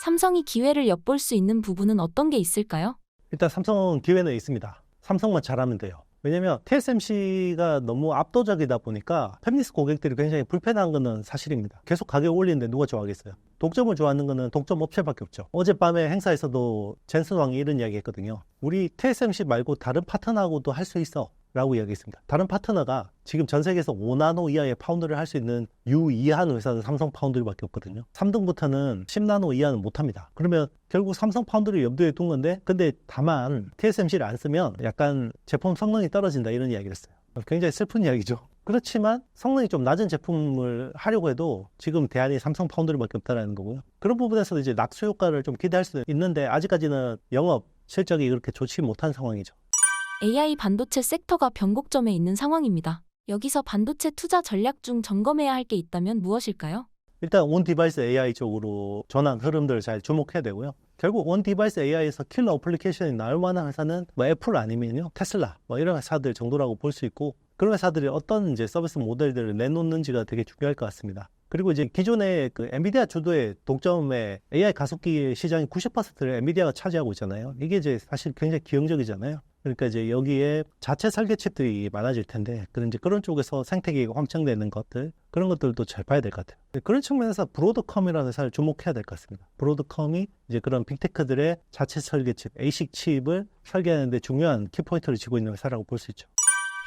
삼성이 기회를 엿볼 수 있는 부분은 어떤 게 있을까요? 일단 삼성은 기회는 있습니다. 삼성만 잘하면 돼요. 왜냐면 TSMC가 너무 압도적이다 보니까 팹리스 고객들이 굉장히 불편한 거는 사실입니다. 계속 가격 올리는데 누가 좋아하겠어요? 독점을 좋아하는 거는 독점 업체밖에 없죠. 어젯밤에 행사에서도 젠슨 왕이 이런 이야기 했거든요. 우리 TSMC 말고 다른 파트너하고도 할 수 있어 라고 이야기했습니다. 다른 파트너가 지금 전 세계에서 5나노 이하의 파운드를 할 수 있는 유이한 회사는 삼성 파운드리밖에 없거든요. 3등부터는 10나노 이하는 못합니다. 그러면 결국 삼성 파운드리 염두에 둔 건데, 근데 다만 TSMC를 안 쓰면 약간 제품 성능이 떨어진다 이런 이야기를 했어요. 굉장히 슬픈 이야기죠. 그렇지만 성능이 좀 낮은 제품을 하려고 해도 지금 대안이 삼성 파운드리밖에 없다는 거고요. 그런 부분에서 이제 낙수 효과를 좀 기대할 수 있는데 아직까지는 영업 실적이 그렇게 좋지 못한 상황이죠. AI 반도체 섹터가 변곡점에 있는 상황입니다. 여기서 반도체 투자 전략 중 점검해야 할 게 있다면 무엇일까요? 일단 온 디바이스 AI 쪽으로 전환 흐름들을 잘 주목해야 되고요. 결국 온 디바이스 AI에서 킬러 어플리케이션이 나올 만한 회사는 뭐 애플 아니면요 테슬라 뭐 이런 회사들 정도라고 볼 수 있고, 그런 회사들이 어떤 이제 서비스 모델들을 내놓는지가 되게 중요할 것 같습니다. 그리고 이제 기존의 그 엔비디아 주도의 독점의 AI 가속기 시장의 90%를 엔비디아가 차지하고 있잖아요. 이게 이제 사실 굉장히 기형적이잖아요. 그러니까 이제 여기에 자체 설계 칩들이 많아질 텐데, 그런 쪽에서 생태계가 확장되는 것들, 그런 것들도 잘 봐야 될 것 같아요. 그런 측면에서 브로드컴이라는 회사를 주목해야 될 것 같습니다. 브로드컴이 이제 그런 빅테크들의 자체 설계 칩, ASIC 칩을 설계하는데 중요한 키포인트를 쥐고 있는 회사라고 볼 수 있죠.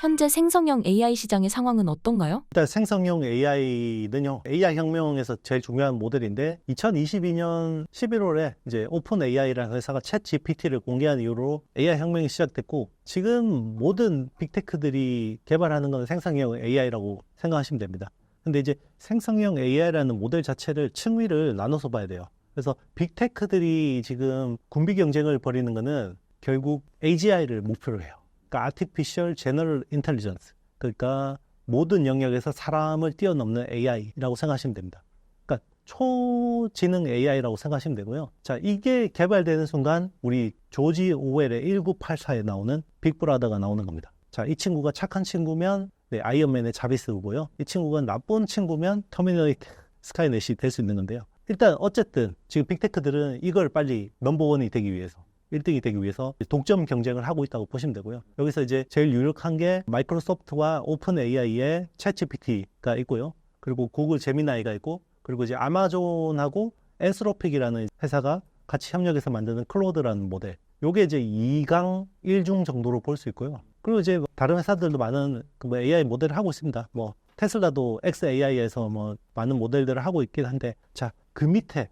현재 생성형 AI 시장의 상황은 어떤가요? 일단 생성형 AI는요, AI 혁명에서 제일 중요한 모델인데, 2022년 11월에 이제 오픈 AI라는 회사가 챗 GPT를 공개한 이후로 AI 혁명이 시작됐고, 지금 모든 빅테크들이 개발하는 건 생성형 AI라고 생각하시면 됩니다. 근데 이제 생성형 AI라는 모델 자체를 층위를 나눠서 봐야 돼요. 그래서 빅테크들이 지금 군비 경쟁을 벌이는 거는 결국 AGI를 목표로 해요. 그러니까 Artificial General Intelligence, 그러니까 모든 영역에서 사람을 뛰어넘는 AI라고 생각하시면 됩니다. 그러니까 초지능 AI라고 생각하시면 되고요. 자, 이게 개발되는 순간 우리 조지 오웰의 1984에 나오는 빅브라더가 나오는 겁니다. 자, 이 친구가 착한 친구면 아이언맨의 자비스고요. 이 친구가 나쁜 친구면 터미네이터 스카이넷이 될 수 있는 건데요. 일단 어쨌든 지금 빅테크들은 이걸 빨리 넘버원이 되기 위해서, 1등이 되기 위해서 독점 경쟁을 하고 있다고 보시면 되고요. 여기서 이제 제일 유력한 게 마이크로소프트와 오픈 AI의 챗 GPT가 있고요. 그리고 구글 제미나이가 있고, 그리고 이제 아마존하고 엔스로픽이라는 회사가 같이 협력해서 만드는 클로드라는 모델. 요게 이제 2강 1중 정도로 볼 수 있고요. 그리고 이제 다른 회사들도 많은 AI 모델을 하고 있습니다. 뭐 테슬라도 XAI에서 뭐 많은 모델들을 하고 있긴 한데, 자, 그 밑에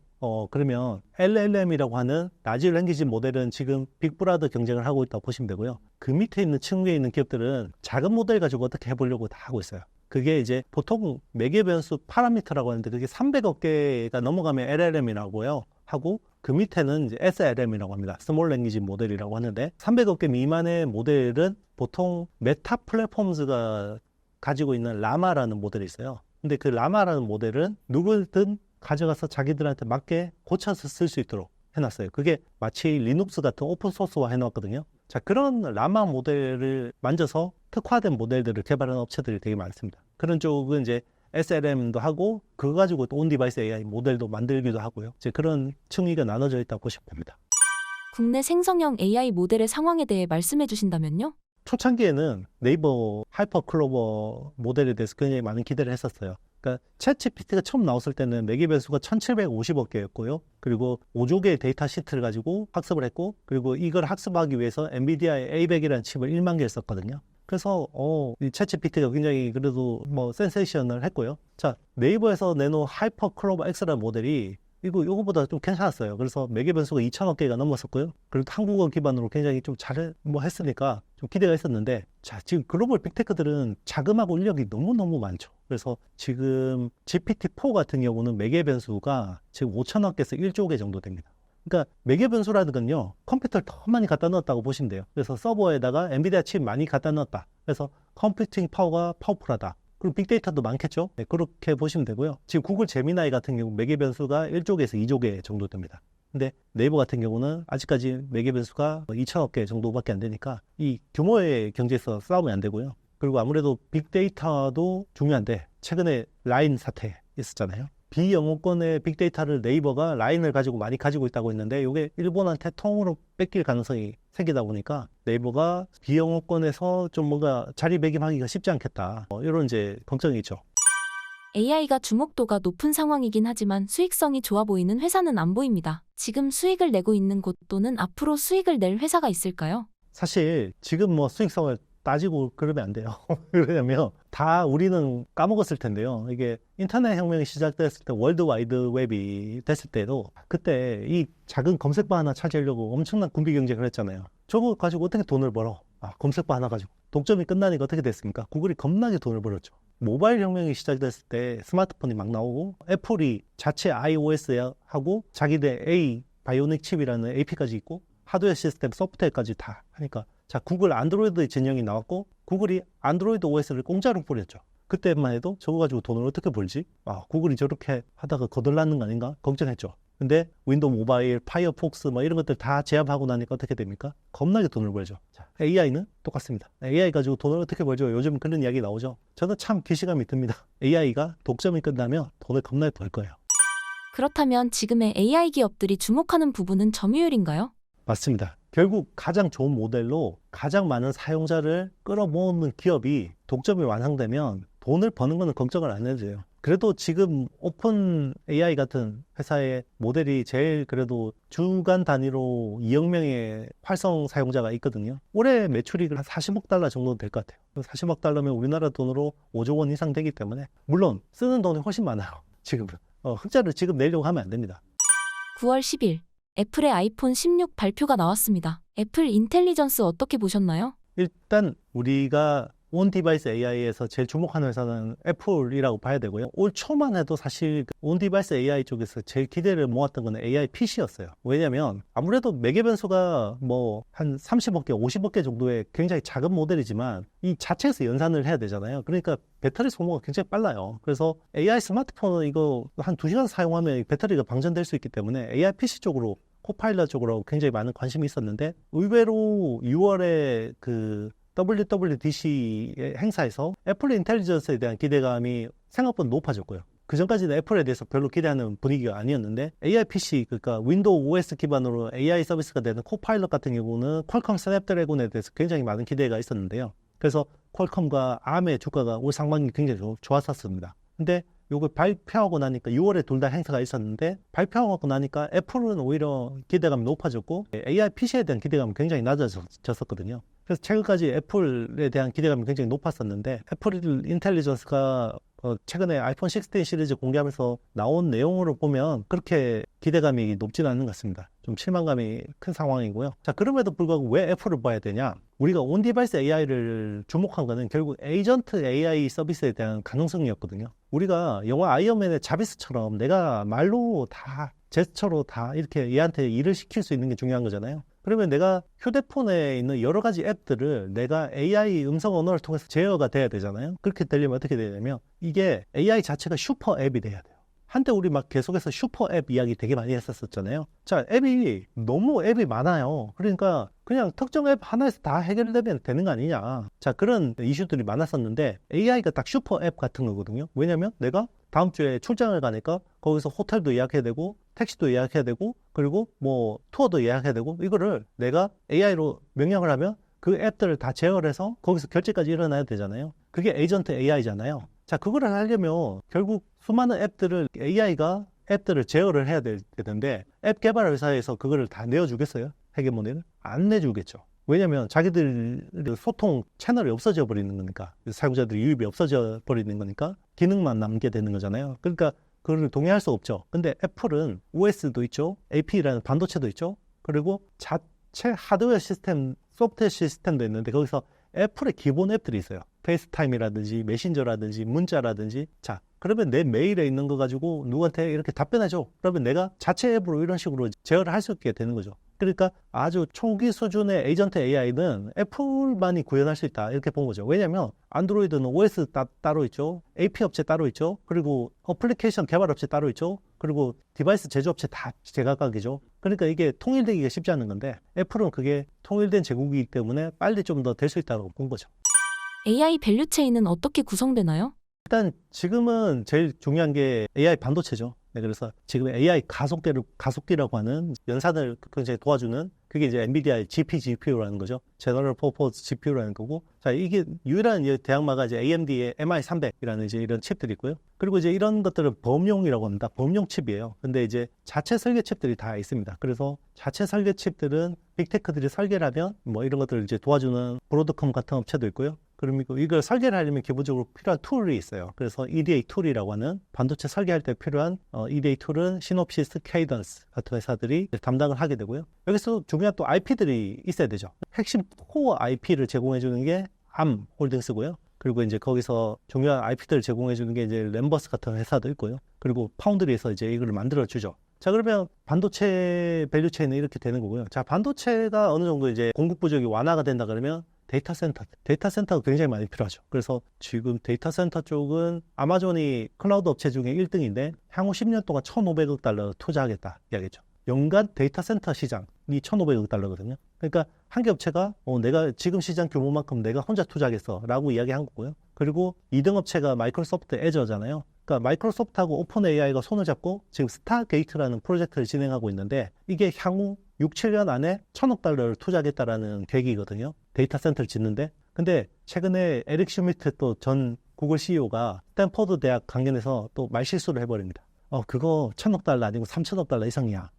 그러면 LLM이라고 하는 라지 랭귀지 모델은 지금 빅브라더 경쟁을 하고 있다고 보시면 되고요. 그 밑에 있는 층위에 있는 기업들은 작은 모델 가지고 어떻게 해보려고 다 하고 있어요. 그게 이제 보통 매개 변수 파라미터라고 하는데, 그게 300억 개가 넘어가면 LLM이라고요. 하고 그 밑에는 이제 SLM이라고 합니다. 스몰 랭귀지 모델이라고 하는데, 300억 개 미만의 모델은 보통 메타 플랫폼즈가 가지고 있는 라마라는 모델이 있어요. 근데 그 라마라는 모델은 누구든 가져가서 자기들한테 맞게 고쳐서 쓸 수 있도록 해놨어요. 그게 마치 리눅스 같은 오픈소스화 해놨거든요. 자, 그런 라마 모델을 만져서 특화된 모델들을 개발하는 업체들이 되게 많습니다. 그런 쪽은 이제 SLM도 하고, 그거 가지고 또 온디바이스 AI 모델도 만들기도 하고요. 이제 그런 층위가 나눠져 있다고 보시면 됩니다. 국내 생성형 AI 모델의 상황에 대해 말씀해 주신다면요? 초창기에는 네이버 하이퍼클로버 모델에 대해서 굉장히 많은 기대를 했었어요. 그러니까 챗 GPT가 처음 나왔을 때는 매개 변수가 1750억 개였고요. 그리고 5조 개의 데이터 시트를 가지고 학습을 했고, 그리고 이걸 학습하기 위해서 엔비디아의 A100이라는 칩을 1만 개를 썼거든요. 그래서 이 챗 GPT가 굉장히 그래도 뭐 센세이션을 했고요. 자, 네이버에서 내놓은 하이퍼클로버 X라는 모델이 이거보다 좀 괜찮았어요. 그래서 매개 변수가 2천억 개가 넘었었고요. 그리고 한국어 기반으로 굉장히 좀 했으니까 좀 기대가 있었는데, 자, 지금 글로벌 빅테크들은 자금하고 인력이 너무너무 많죠. 그래서 지금 GPT-4 같은 경우는 매개 변수가 지금 5천억 개에서 1조 개 정도 됩니다. 그러니까 매개 변수라는 건요, 컴퓨터를 더 많이 갖다 넣었다고 보시면 돼요. 그래서 서버에다가 엔비디아 칩 많이 갖다 넣었다. 그래서 컴퓨팅 파워가 파워풀하다. 그리고 빅데이터도 많겠죠. 네, 그렇게 보시면 되고요. 지금 구글 제미나이 같은 경우 매개 변수가 1조 개에서 2조 개 정도 됩니다. 근데 네이버 같은 경우는 아직까지 매개 변수가 2천억 개 정도밖에 안 되니까 이 규모의 경제에서 싸우면 안 되고요. 그리고 아무래도 빅데이터도 중요한데, 최근에 라인 사태 있었잖아요. 비영어권의 빅데이터를 네이버가 라인을 가지고 많이 가지고 있다고 했는데, 이게 일본한테 통으로 뺏길 가능성이 생기다 보니까 네이버가 비영어권에서 좀 뭔가 자리매김하기가 쉽지 않겠다, 이런 이제 걱정이 있죠. AI가 주목도가 높은 상황이긴 하지만 수익성이 좋아 보이는 회사는 안 보입니다. 지금 수익을 내고 있는 곳 또는 앞으로 수익을 낼 회사가 있을까요? 사실 지금 뭐 수익성을 따지고 그러면 안 돼요. 왜냐면 다 우리는 까먹었을 텐데요. 이게 인터넷 혁명이 시작됐을 때, 월드와이드 웹이 됐을 때도 그때 이 작은 검색바 하나 차지하려고 엄청난 군비 경쟁을 했잖아요. 저거 가지고 어떻게 돈을 벌어? 검색바 하나 가지고. 독점이 끝나니까 어떻게 됐습니까? 구글이 겁나게 돈을 벌었죠. 모바일 혁명이 시작됐을 때 스마트폰이 막 나오고, 애플이 자체 iOS하고 자기들 A 바이오닉 칩이라는 AP까지 있고, 하드웨어 시스템, 소프트웨어까지 다 하니까, 자, 구글 안드로이드 진영이 나왔고, 구글이 안드로이드 OS를 공짜로 뿌렸죠. 그때만 해도 저거 가지고 돈을 어떻게 벌지? 구글이 저렇게 하다가 거덜나는 거 아닌가 걱정했죠. 근데 윈도우 모바일, 파이어폭스 뭐 이런 것들 다 제압하고 나니까 어떻게 됩니까? 겁나게 돈을 벌죠. 자, AI는 똑같습니다. AI 가지고 돈을 어떻게 벌죠? 요즘 그런 이야기 나오죠. 저는 참 기시감이 듭니다. AI가 독점이 끝나면 돈을 겁나게 벌 거예요. 그렇다면 지금의 AI 기업들이 주목하는 부분은 점유율인가요? 맞습니다. 결국 가장 좋은 모델로 가장 많은 사용자를 끌어모으는 기업이 독점이 완성되면 돈을 버는 거는 걱정을 안 해도 돼요. 그래도 지금 오픈 AI 같은 회사의 모델이 제일 그래도 주간 단위로 2억 명의 활성 사용자가 있거든요. 올해 매출이 한 40억 달러 정도 될 것 같아요. 40억 달러면 우리나라 돈으로 5조 원 이상 되기 때문에 물론 쓰는 돈이 훨씬 많아요. 지금은. 흑자를 지금 내려고 하면 안 됩니다. 9월 10일 애플의 아이폰 16 발표가 나왔습니다. 애플 인텔리전스 어떻게 보셨나요? 일단 우리가 온 디바이스 AI에서 제일 주목하는 회사는 애플이라고 봐야 되고요. 올 초만 해도 사실 온 디바이스 AI 쪽에서 제일 기대를 모았던 건 AI PC였어요. 왜냐면 아무래도 매개 변수가 뭐 한 30억 개, 50억 개 정도의 굉장히 작은 모델이지만 이 자체에서 연산을 해야 되잖아요. 그러니까 배터리 소모가 굉장히 빨라요. 그래서 AI 스마트폰은 이거 한 2시간 사용하면 배터리가 방전될 수 있기 때문에 AI PC 쪽으로 코파일럿 쪽으로 굉장히 많은 관심이 있었는데 의외로 6월에 그 WWDC 행사에서 애플 인텔리전스에 대한 기대감이 생각보다 높아졌고요. 그 전까지는 애플에 대해서 별로 기대하는 분위기가 아니었는데 AI PC, 그러니까 윈도우 OS 기반으로 AI 서비스가 되는 코파일럿 같은 경우는 퀄컴 스냅드래곤에 대해서 굉장히 많은 기대가 있었는데요. 그래서 퀄컴과 ARM의 주가가 올 상반기 굉장히 좋았었습니다. 근데 요걸 발표하고 나니까 6월에 둘 다 행사가 있었는데 발표하고 나니까 애플은 오히려 기대감이 높아졌고 AI PC에 대한 기대감이 굉장히 낮아졌었거든요. 그래서 최근까지 애플에 대한 기대감이 굉장히 높았었는데 애플 인텔리전스가 최근에 아이폰 16 시리즈 공개하면서 나온 내용으로 보면 그렇게 기대감이 높지는 않는 것 같습니다. 좀 실망감이 큰 상황이고요. 자, 그럼에도 불구하고 왜 애플을 봐야 되냐? 우리가 온 디바이스 AI를 주목한 거는 결국 에이전트 AI 서비스에 대한 가능성이었거든요. 우리가 영화 아이언맨의 자비스처럼 내가 말로 다 제스처로 다 이렇게 얘한테 일을 시킬 수 있는 게 중요한 거잖아요. 그러면 내가 휴대폰에 있는 여러 가지 앱들을 내가 AI 음성 언어를 통해서 제어가 돼야 되잖아요. 그렇게 되려면 어떻게 되냐면 이게 AI 자체가 슈퍼 앱이 돼야 돼요. 한때 우리 막 계속해서 슈퍼 앱 이야기 되게 많이 했었잖아요. 자, 너무 앱이 많아요. 그러니까 그냥 특정 앱 하나에서 다 해결되면 되는 거 아니냐. 자, 그런 이슈들이 많았었는데 AI가 딱 슈퍼 앱 같은 거거든요. 왜냐면 내가 다음 주에 출장을 가니까 거기서 호텔도 예약해야 되고 택시도 예약해야 되고 그리고 뭐 투어도 예약해야 되고 이거를 내가 AI로 명령을 하면 그 앱들을 다 제어를 해서 거기서 결제까지 일어나야 되잖아요. 그게 에이전트 AI잖아요. 자, 그거를 하려면 결국 수많은 앱들을 AI가 앱들을 제어를 해야 되는데 앱 개발 회사에서 그거를 다 내어주겠어요? 헤게모니를? 안 내주겠죠. 왜냐면 자기들 소통 채널이 없어져 버리는 거니까 사용자들 유입이 없어져 버리는 거니까 기능만 남게 되는 거잖아요. 그러니까 그걸 동의할 수 없죠. 근데 애플은 OS도 있죠. AP라는 반도체도 있죠. 그리고 자체 하드웨어 시스템, 소프트웨어 시스템도 있는데 거기서 애플의 기본 앱들이 있어요. 페이스타임이라든지 메신저라든지 문자라든지. 자, 그러면 내 메일에 있는 거 가지고 누구한테 이렇게 답변해줘. 그러면 내가 자체 앱으로 이런 식으로 제어를 할 수 있게 되는 거죠. 그러니까 아주 초기 수준의 에이전트 AI는 애플만이 구현할 수 있다 이렇게 본 거죠. 왜냐하면 안드로이드는 OS 따로 있죠. AP 업체 따로 있죠. 그리고 어플리케이션 개발 업체 따로 있죠. 그리고 디바이스 제조업체 다 제각각이죠. 그러니까 이게 통일되기가 쉽지 않은 건데 애플은 그게 통일된 제국이기 때문에 빨리 좀 더 될 수 있다고 본 거죠. AI 밸류체인은 어떻게 구성되나요? 일단 지금은 제일 중요한 게 AI 반도체죠. 네, 그래서 지금 AI 가속기라고 하는 연산을 굉장히 도와주는 그게 이제 엔비디아의 GPGPU라는 거죠. 제너럴 퍼포스 GPU라는 거고. 자, 이게 유일한 대항마가 이제 AMD의 MI300이라는 이제 이런 칩들이 있고요. 그리고 이제 이런 것들은 범용이라고 합니다. 범용 칩이에요. 근데 이제 자체 설계 칩들이 다 있습니다. 그래서 자체 설계 칩들은 빅테크들이 설계를 하면 뭐 이런 것들을 이제 도와주는 브로드컴 같은 업체도 있고요. 그리고 이걸 설계를 하려면 기본적으로 필요한 툴이 있어요. 그래서 EDA 툴이라고 하는 반도체 설계할 때 필요한 EDA 툴은 시놉시스, 케이던스 같은 회사들이 담당을 하게 되고요. 여기서 중요한 또 IP들이 있어야 되죠. 핵심 코어 IP를 제공해 주는 게 ARM 홀딩스고요. 그리고 이제 거기서 중요한 IP들을 제공해 주는 게 이제 램버스 같은 회사도 있고요. 그리고 파운드리에서 이제 이걸 만들어 주죠. 자, 그러면 반도체 밸류체인은 이렇게 되는 거고요. 자, 반도체가 어느 정도 이제 공급 부족이 완화가 된다 그러면 데이터 센터가 굉장히 많이 필요하죠. 그래서 지금 데이터 센터 쪽은 아마존이 클라우드 업체 중에 1등인데 향후 10년 동안 1,500억 달러 투자하겠다 이야기죠. 연간 데이터 센터 시장이 1,500억 달러거든요. 그러니까 한 개 업체가 내가 지금 시장 규모만큼 내가 혼자 투자하겠어 라고 이야기한 거고요. 그리고 2등 업체가 마이크로소프트 애저잖아요. 그러니까 마이크로소프트하고 오픈 AI가 손을 잡고 지금 스타게이트라는 프로젝트를 진행하고 있는데 이게 향후 6, 7년 안에 1,000억 달러를 투자하겠다라는 계획이거든요. 데이터 센터를 짓는데. 근데 최근에 에릭 슈미트 또 전 구글 CEO가 스탠퍼드 대학 강연에서 또 말실수를 해버립니다. 그거 1,000억 달러 아니고 3,000억 달러 이상이야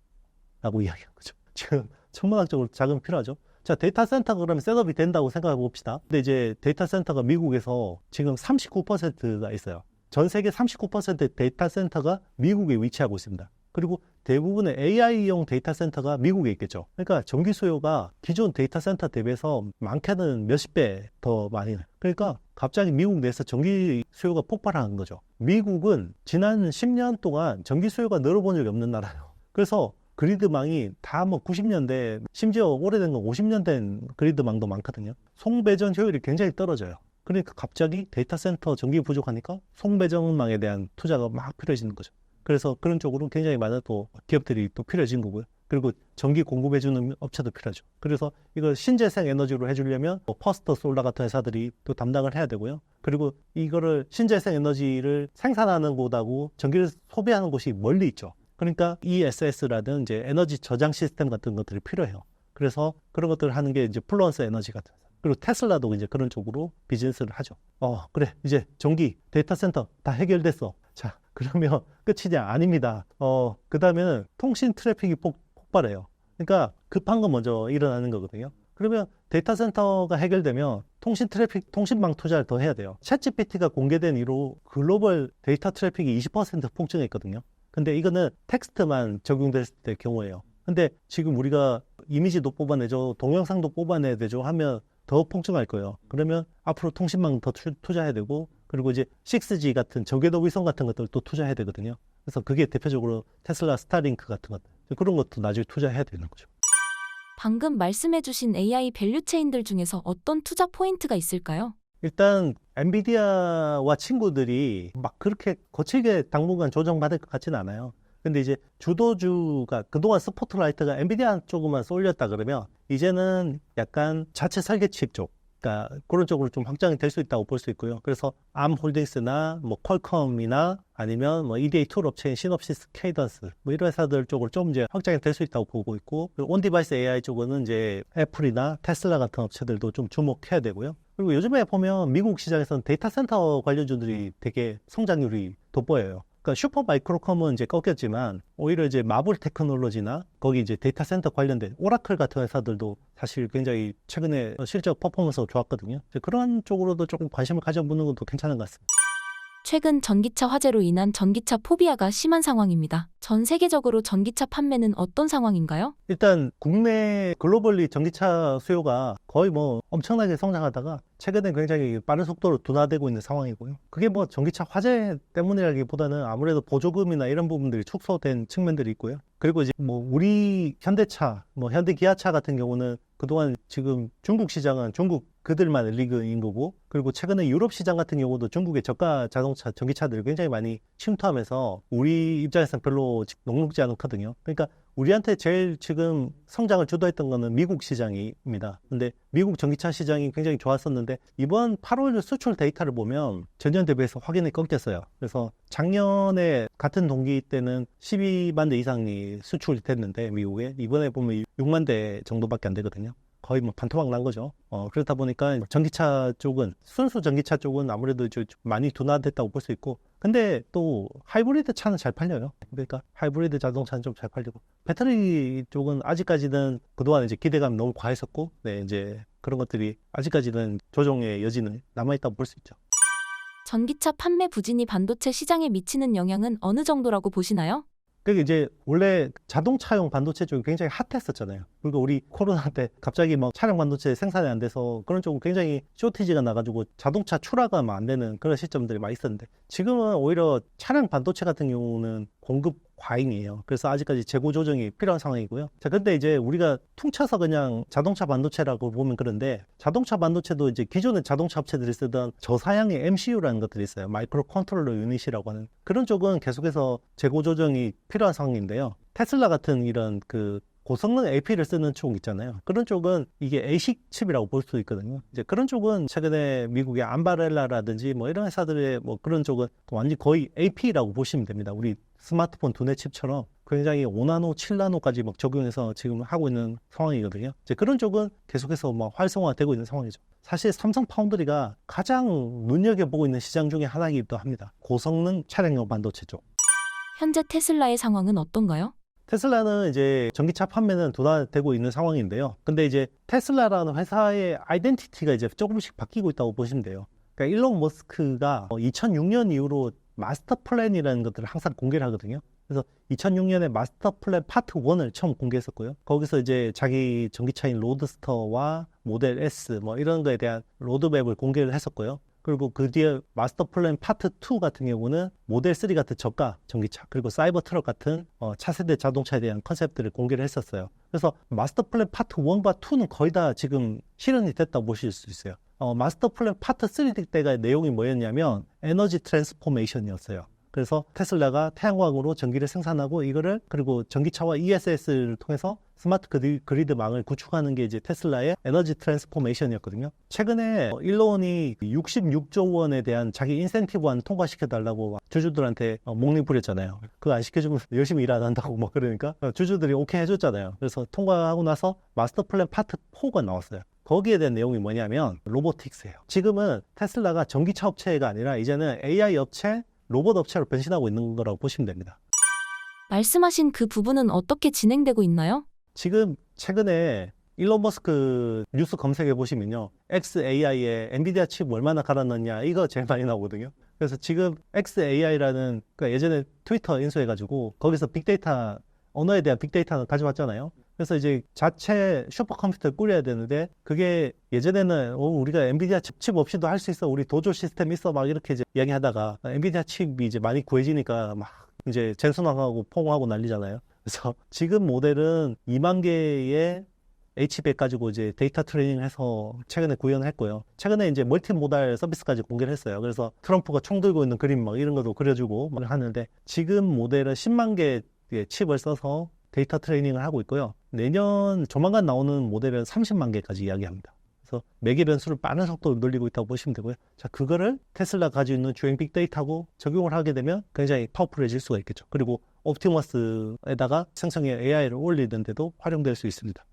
라고 이야기한 거죠. 지금 천문학적으로 자금이 필요하죠. 자, 데이터 센터가 그러면 셋업이 된다고 생각해 봅시다. 근데 이제 데이터 센터가 미국에서 지금 39%가 있어요. 전 세계 39%의 데이터 센터가 미국에 위치하고 있습니다. 그리고 대부분의 AI용 데이터 센터가 미국에 있겠죠. 그러니까 전기 수요가 기존 데이터 센터 대비해서 많게는 몇십 배 더 많이 나요. 그러니까 갑자기 미국 내에서 전기 수요가 폭발하는 거죠. 미국은 지난 10년 동안 전기 수요가 늘어본 적이 없는 나라예요. 그래서 그리드망이 다 90년대, 심지어 오래된 건 50년 된 그리드망도 많거든요. 송배전 효율이 굉장히 떨어져요. 그러니까 갑자기 데이터 센터 전기 부족하니까 송배전망에 대한 투자가 막 필요해지는 거죠. 그래서 그런 쪽으로 굉장히 많은 또 기업들이 또 필요해진 거고요. 그리고 전기 공급해주는 업체도 필요하죠. 그래서 이걸 신재생 에너지로 해주려면 퍼스트 솔라 같은 회사들이 또 담당을 해야 되고요. 그리고 이거를 신재생 에너지를 생산하는 곳하고 전기를 소비하는 곳이 멀리 있죠. 그러니까 ESS라든 이제 에너지 저장 시스템 같은 것들이 필요해요. 그래서 그런 것들을 하는 게 이제 플루언스 에너지 같은. 그리고 테슬라도 이제 그런 쪽으로 비즈니스를 하죠. 그래. 이제 전기, 데이터 센터 다 해결됐어. 자, 그러면 끝이냐? 아닙니다. 그 다음에는 통신 트래픽이 폭발해요. 그러니까 급한 건 먼저 일어나는 거거든요. 그러면 데이터 센터가 해결되면 통신 트래픽, 통신망 투자를 더 해야 돼요. 챗GPT가 공개된 이후로 글로벌 데이터 트래픽이 20% 폭증했거든요. 근데 이거는 텍스트만 적용됐을 때 경우예요. 근데 지금 우리가 이미지도 뽑아내죠, 동영상도 뽑아내야 되죠 하면 더 폭증할 거예요. 그러면 앞으로 통신망 더 투자해야 되고, 그리고 이제 6G 같은 저궤도 위성 같은 것들 또 투자해야 되거든요. 그래서 그게 대표적으로 테슬라 스타링크 같은 것들, 그런 것도 나중에 투자해야 되는 거죠. 방금 말씀해주신 AI 밸류체인들 중에서 어떤 투자 포인트가 있을까요? 일단 엔비디아와 친구들이 막 그렇게 거칠게 당분간 조정받을 것 같지는 않아요. 근데 이제 주도주가 그동안 스포트라이트가 엔비디아 쪽으로만 쏠렸다 그러면 이제는 약간 자체 설계칩 쪽, 그러니까 그런 쪽으로 좀 확장이 될 수 있다고 볼 수 있고요. 그래서 암홀딩스나 퀄컴이나 아니면 EDA 툴 업체인 시놉시스, 케이던스 이런 회사들 쪽으로 좀 이제 확장이 될 수 있다고 보고 있고, 온디바이스 AI 쪽은 이제 애플이나 테슬라 같은 업체들도 좀 주목해야 되고요. 그리고 요즘에 보면 미국 시장에서는 데이터 센터 관련주들이 되게 성장률이 돋보여요. 그러니까 슈퍼 마이크로컴은 이제 꺾였지만 오히려 이제 마블 테크놀로지나 거기 이제 데이터 센터 관련된 오라클 같은 회사들도 사실 굉장히 최근에 실적 퍼포먼스가 좋았거든요. 그런 쪽으로도 조금 관심을 가져보는 것도 괜찮은 것 같습니다. 최근 전기차 화재로 인한 전기차 포비아가 심한 상황입니다. 전 세계적으로 전기차 판매는 어떤 상황인가요? 일단 국내 글로벌리 전기차 수요가 거의 엄청나게 성장하다가 최근에 굉장히 빠른 속도로 둔화되고 있는 상황이고요. 그게 전기차 화재 때문이라기보다는 아무래도 보조금이나 이런 부분들이 축소된 측면들이 있고요. 그리고 이제 우리 현대차, 현대기아차 같은 경우는 그동안 지금 중국 시장은 중국 그들만의 리그인 거고, 그리고 최근에 유럽 시장 같은 경우도 중국의 저가 자동차, 전기차들이 굉장히 많이 침투하면서 우리 입장에서는 별로 녹록지 않거든요. 그러니까 우리한테 제일 지금 성장을 주도했던 거는 미국 시장입니다. 근데 미국 전기차 시장이 굉장히 좋았었는데 이번 8월 수출 데이터를 보면 전년 대비해서 확연히 꺾였어요. 그래서 작년에 같은 동기 때는 12만 대 이상이 수출이 됐는데 미국에 이번에 보면 6만 대 정도밖에 안 되거든요. 거의 반토막 난 거죠. 그렇다 보니까 전기차 쪽은, 순수 전기차 쪽은 아무래도 좀 많이 둔화됐다고 볼 수 있고, 근데 또 하이브리드 차는 잘 팔려요. 그러니까 하이브리드 자동차는 좀 잘 팔리고, 배터리 쪽은 아직까지는 그동안 이제 기대감이 너무 과했었고, 네, 이제 그런 것들이 아직까지는 조정의 여지는 남아있다고 볼 수 있죠. 전기차 판매 부진이 반도체 시장에 미치는 영향은 어느 정도라고 보시나요? 그게 이제 원래 자동차용 반도체 쪽이 굉장히 핫했었잖아요. 그리고 우리 코로나 때 갑자기 차량 반도체 생산이 안 돼서 그런 쪽은 굉장히 쇼티지가 나가지고 자동차 출하가 안 되는 그런 시점들이 많이 있었는데, 지금은 오히려 차량 반도체 같은 경우는 공급 과잉이에요. 그래서 아직까지 재고 조정이 필요한 상황이고요. 자, 근데 이제 우리가 퉁쳐서 그냥 자동차 반도체라고 보면 그런데 자동차 반도체도 이제 기존의 자동차 업체들이 쓰던 저사양의 MCU라는 것들이 있어요. 마이크로 컨트롤러 유닛이라고 하는 그런 쪽은 계속해서 재고 조정이 필요한 상황인데요. 테슬라 같은 이런 그 고성능 AP를 쓰는 쪽 있잖아요. 그런 쪽은 이게 ASIC 칩이라고 볼 수도 있거든요. 이제 그런 쪽은 최근에 미국의 암바렐라라든지 뭐 이런 회사들의 뭐 그런 쪽은 완전 거의 AP라고 보시면 됩니다. 우리 스마트폰 두뇌 칩처럼 굉장히 5나노, 7나노까지 막 적용해서 지금 하고 있는 상황이거든요. 이제 그런 쪽은 계속해서 막 활성화되고 있는 상황이죠. 사실 삼성 파운드리가 가장 눈여겨보고 있는 시장 중에 하나이기도 합니다. 고성능 차량용 반도체 쪽. 현재 테슬라의 상황은 어떤가요? 테슬라는 이제 전기차 판매는 둔화되고 있는 상황인데요. 근데 이제 테슬라라는 회사의 아이덴티티가 이제 조금씩 바뀌고 있다고 보시면 돼요. 그러니까 일론 머스크가 2006년 이후로 마스터 플랜이라는 것들을 항상 공개를 하거든요. 그래서 2006년에 마스터 플랜 파트 1을 처음 공개했었고요. 거기서 이제 자기 전기차인 로드스터와 모델 S 뭐 이런 거에 대한 로드맵을 공개를 했었고요. 그리고 그 뒤에 마스터 플랜 파트 2 같은 경우는 모델 3 같은 저가 전기차 그리고 사이버 트럭 같은 차세대 자동차에 대한 컨셉들을 공개를 했었어요. 그래서 마스터 플랜 파트 1과 2는 거의 다 지금 실현이 됐다고 보실 수 있어요. 마스터 플랜 파트 3 때가 내용이 뭐였냐면 에너지 트랜스포메이션이었어요. 그래서 테슬라가 태양광으로 전기를 생산하고 이거를 그리고 전기차와 ESS를 통해서 스마트 그리드망을 구축하는 게 이제 테슬라의 에너지 트랜스포메이션이었거든요. 최근에 일론이 66조 원에 대한 자기 인센티브안 통과시켜달라고 주주들한테 목리 부렸잖아요. 그거 안 시켜주면 열심히 일 안 한다고 뭐 그러니까 주주들이 오케이 해줬잖아요. 그래서 통과하고 나서 마스터 플랜 파트 4가 나왔어요. 거기에 대한 내용이 뭐냐면 로보틱스예요. 지금은 테슬라가 전기차 업체가 아니라 이제는 AI 업체, 로봇 업체로 변신하고 있는 거라고 보시면 됩니다. 말씀하신 그 부분은 어떻게 진행되고 있나요? 지금 최근에 일론 머스크 뉴스 검색해 보시면요. XAI에 엔비디아 칩 얼마나 갈아넣냐 이거 제일 많이 나오거든요. 그래서 지금 XAI라는 그러니까 예전에 트위터 인수해가지고 거기서 빅데이터 언어에 대한 빅데이터를 가져왔잖아요. 그래서 이제 자체 슈퍼컴퓨터를 꾸려야 되는데 그게 예전에는 우리가 엔비디아 칩 없이도 할 수 있어. 우리 도조 시스템 있어. 막 이렇게 이제 이야기하다가 엔비디아 칩이 이제 많이 구해지니까 막 이제 젠순항하고 포옹하고 난리잖아요. 그래서 지금 모델은 2만 개의 H백 가지고 이제 데이터 트레이닝 해서 최근에 구현을 했고요. 최근에 이제 멀티모달 서비스까지 공개를 했어요. 그래서 트럼프가 총 들고 있는 그림 막 이런 것도 그려주고 막 하는데 지금 모델은 10만 개의 칩을 써서 데이터 트레이닝을 하고 있고요. 내년 조만간 나오는 모델은 30만 개까지 이야기합니다. 그래서 매개 변수를 빠른 속도로 늘리고 있다고 보시면 되고요. 자, 그거를 테슬라 가지고 있는 주행 빅데이터하고 적용을 하게 되면 굉장히 파워풀해질 수가 있겠죠. 그리고 옵티머스에다가 생성형 AI를 올리는데도 활용될 수 있습니다.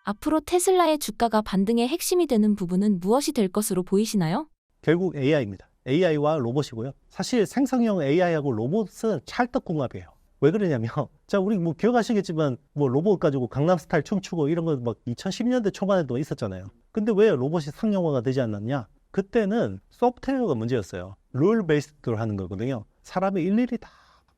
앞으로 테슬라의 주가가 반등의 핵심이 되는 부분은 무엇이 될 것으로 보이시나요? 결국 AI입니다. AI와 로봇이고요. 사실 생성형 AI하고 로봇은 찰떡궁합이에요. 왜 그러냐면, 자, 우리 뭐 기억하시겠지만, 뭐 로봇 가지고 강남스타일 춤추고 이런 거 막 2010년대 초반에도 있었잖아요. 근데 왜 로봇이 상용화가 되지 않았냐? 그때는 소프트웨어가 문제였어요. 룰 베이스드로 하는 거거든요. 사람이 일일이 다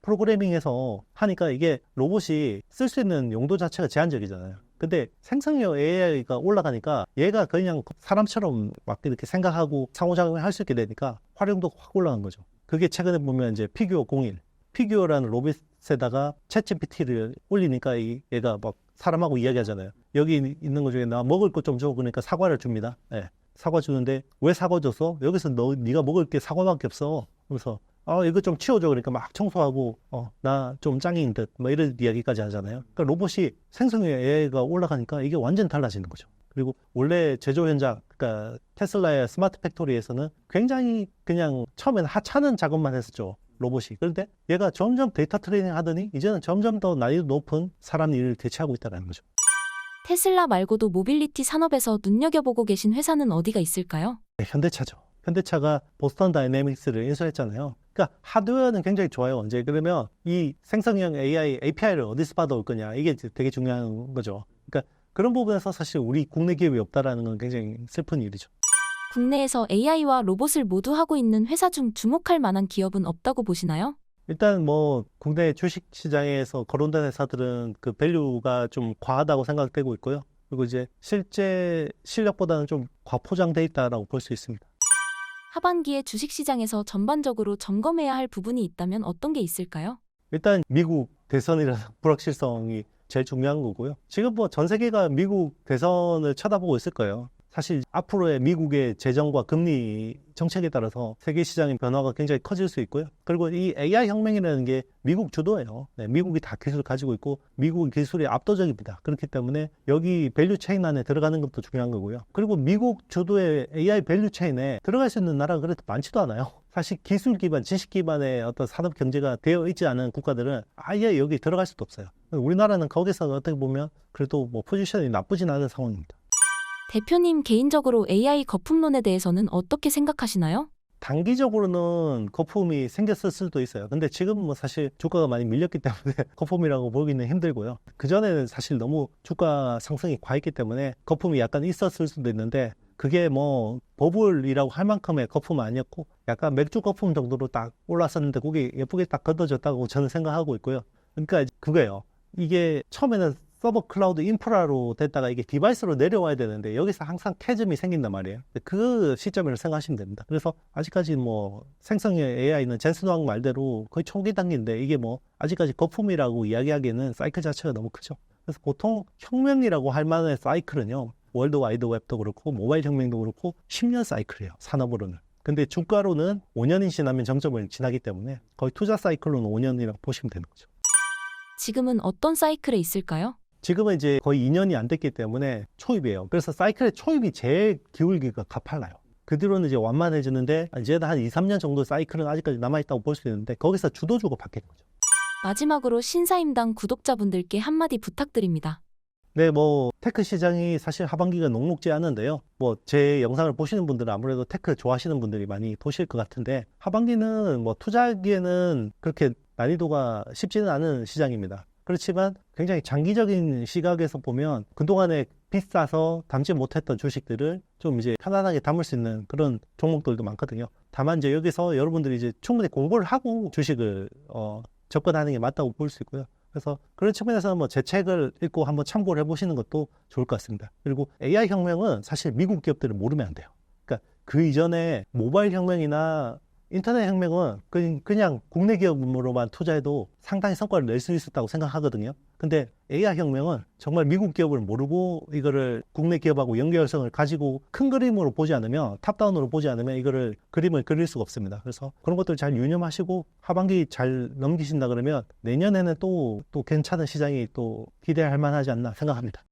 프로그래밍해서 하니까 이게 로봇이 쓸 수 있는 용도 자체가 제한적이잖아요. 근데 생성형 AI가 올라가니까 얘가 그냥 사람처럼 막 이렇게 생각하고 상호작용을 할 수 있게 되니까 활용도 확 올라간 거죠. 그게 최근에 보면 이제 피규어 01. 피규어라는 로봇에다가 챗GPT를 올리니까 얘가 막 사람하고 이야기하잖아요. 여기 있는 것 중에 나 먹을 거 좀 줘. 그러니까 사과를 줍니다. 네, 사과 주는데 왜 사과 줬어? 여기서 네가 먹을 게 사과밖에 없어. 그래서 이거 좀 치워줘. 그러니까 막 청소하고 나 좀 짱인 듯 뭐 이런 이야기까지 하잖아요. 그러니까 로봇이 생성형 AI가 올라가니까 이게 완전 달라지는 거죠. 그리고 원래 제조 현장, 그러니까 테슬라의 스마트 팩토리에서는 굉장히 그냥 처음에는 하찮은 작업만 했었죠. 로봇이. 그런데 얘가 점점 데이터 트레이닝 하더니 이제는 점점 더 난이도 높은 사람 일을 대체하고 있다는 거죠. 테슬라 말고도 모빌리티 산업에서 눈여겨보고 계신 회사는 어디가 있을까요? 네, 현대차죠. 현대차가 보스턴 다이내믹스를 인수했잖아요. 그러니까 하드웨어는 굉장히 좋아요. 언제 그러면 이 생성형 AI API를 어디서 받아올 거냐 이게 되게 중요한 거죠. 그러니까 그런 부분에서 사실 우리 국내 기업이 없다라는 건 굉장히 슬픈 일이죠. 국내에서 AI와 로봇을 모두 하고 있는 회사 중 주목할 만한 기업은 없다고 보시나요? 일단 뭐 국내 주식 시장에서 거론된 회사들은 그 밸류가 좀 과하다고 생각되고 있고요. 그리고 이제 실제 실력보다는 좀 과포장돼 있다라고 볼 수 있습니다. 하반기에 주식시장에서 전반적으로 점검해야 할 부분이 있다면 어떤 게 있을까요? 일단 미국 대선이라서 불확실성이 제일 중요한 거고요. 지금 뭐 전 세계가 미국 대선을 쳐다보고 있을 거예요. 사실 앞으로의 미국의 재정과 금리 정책에 따라서 세계 시장의 변화가 굉장히 커질 수 있고요. 그리고 이 AI 혁명이라는 게 미국 주도예요. 네, 미국이 다 기술을 가지고 있고 미국 기술이 압도적입니다. 그렇기 때문에 여기 밸류 체인 안에 들어가는 것도 중요한 거고요. 그리고 미국 주도의 AI 밸류 체인에 들어갈 수 있는 나라가 그래도 많지도 않아요. 사실 기술 기반, 지식 기반의 어떤 산업 경제가 되어 있지 않은 국가들은 아예 여기 들어갈 수도 없어요. 우리나라는 거기서 어떻게 보면 그래도 뭐 포지션이 나쁘진 않은 상황입니다. 대표님 개인적으로 AI 거품론에 대해서는 어떻게 생각하시나요? 단기적으로는 거품이 생겼을 수도 있어요. 근데 지금은 뭐 사실 주가가 많이 밀렸기 때문에 거품이라고 보기는 힘들고요. 그전에는 사실 너무 주가 상승이 과했기 때문에 거품이 약간 있었을 수도 있는데 그게 뭐 버블이라고 할 만큼의 거품은 아니었고 약간 맥주 거품 정도로 딱 올랐었는데 그게 예쁘게 딱 걷어졌다고 저는 생각하고 있고요. 그러니까 그거예요. 이게 처음에는 서버 클라우드 인프라로 됐다가 이게 디바이스로 내려와야 되는데 여기서 항상 캐즘이 생긴단 말이에요. 그 시점이라고 생각하시면 됩니다. 그래서 아직까지 뭐 생성형 AI는 젠슨 왕 말대로 거의 초기 단계인데 이게 뭐 아직까지 거품이라고 이야기하기에는 사이클 자체가 너무 크죠. 그래서 보통 혁명이라고 할 만한 사이클은요. 월드 와이드 웹도 그렇고 모바일 혁명도 그렇고 10년 사이클이에요. 산업으로는. 근데 주가로는 5년이 지나면 정점을 지나기 때문에 거의 투자 사이클로는 5년이라고 보시면 되는 거죠. 지금은 어떤 사이클에 있을까요? 지금은 이제 거의 2년이 안 됐기 때문에 초입이에요. 그래서 사이클의 초입이 제일 기울기가 가팔라요. 그 뒤로는 이제 완만해지는데 이제 한 2, 3년 정도 사이클은 아직까지 남아있다고 볼 수 있는데 거기서 주도주가 바뀌는 거죠. 마지막으로 신사임당 구독자분들께 한마디 부탁드립니다. 네, 뭐 테크 시장이 사실 하반기가 녹록지 않은데요. 뭐 제 영상을 보시는 분들은 아무래도 테크 좋아하시는 분들이 많이 보실 것 같은데 하반기는 뭐 투자하기에는 그렇게 난이도가 쉽지는 않은 시장입니다. 그렇지만 굉장히 장기적인 시각에서 보면 그동안에 비싸서 담지 못했던 주식들을 좀 이제 편안하게 담을 수 있는 그런 종목들도 많거든요. 다만 이제 여기서 여러분들이 이제 충분히 공부를 하고 주식을 접근하는 게 맞다고 볼 수 있고요. 그래서 그런 측면에서는 뭐 제 책을 읽고 한번 참고를 해보시는 것도 좋을 것 같습니다. 그리고 AI 혁명은 사실 미국 기업들을 모르면 안 돼요. 그러니까 그 이전에 모바일 혁명이나 인터넷 혁명은 그냥 국내 기업으로만 투자해도 상당히 성과를 낼 수 있었다고 생각하거든요. 근데 AI 혁명은 정말 미국 기업을 모르고 이거를 국내 기업하고 연결성을 가지고 큰 그림으로 보지 않으면 탑다운으로 보지 않으면 이거를 그림을 그릴 수가 없습니다. 그래서 그런 것들 잘 유념하시고 하반기 잘 넘기신다 그러면 내년에는 또 괜찮은 시장이 또 기대할 만하지 않나 생각합니다.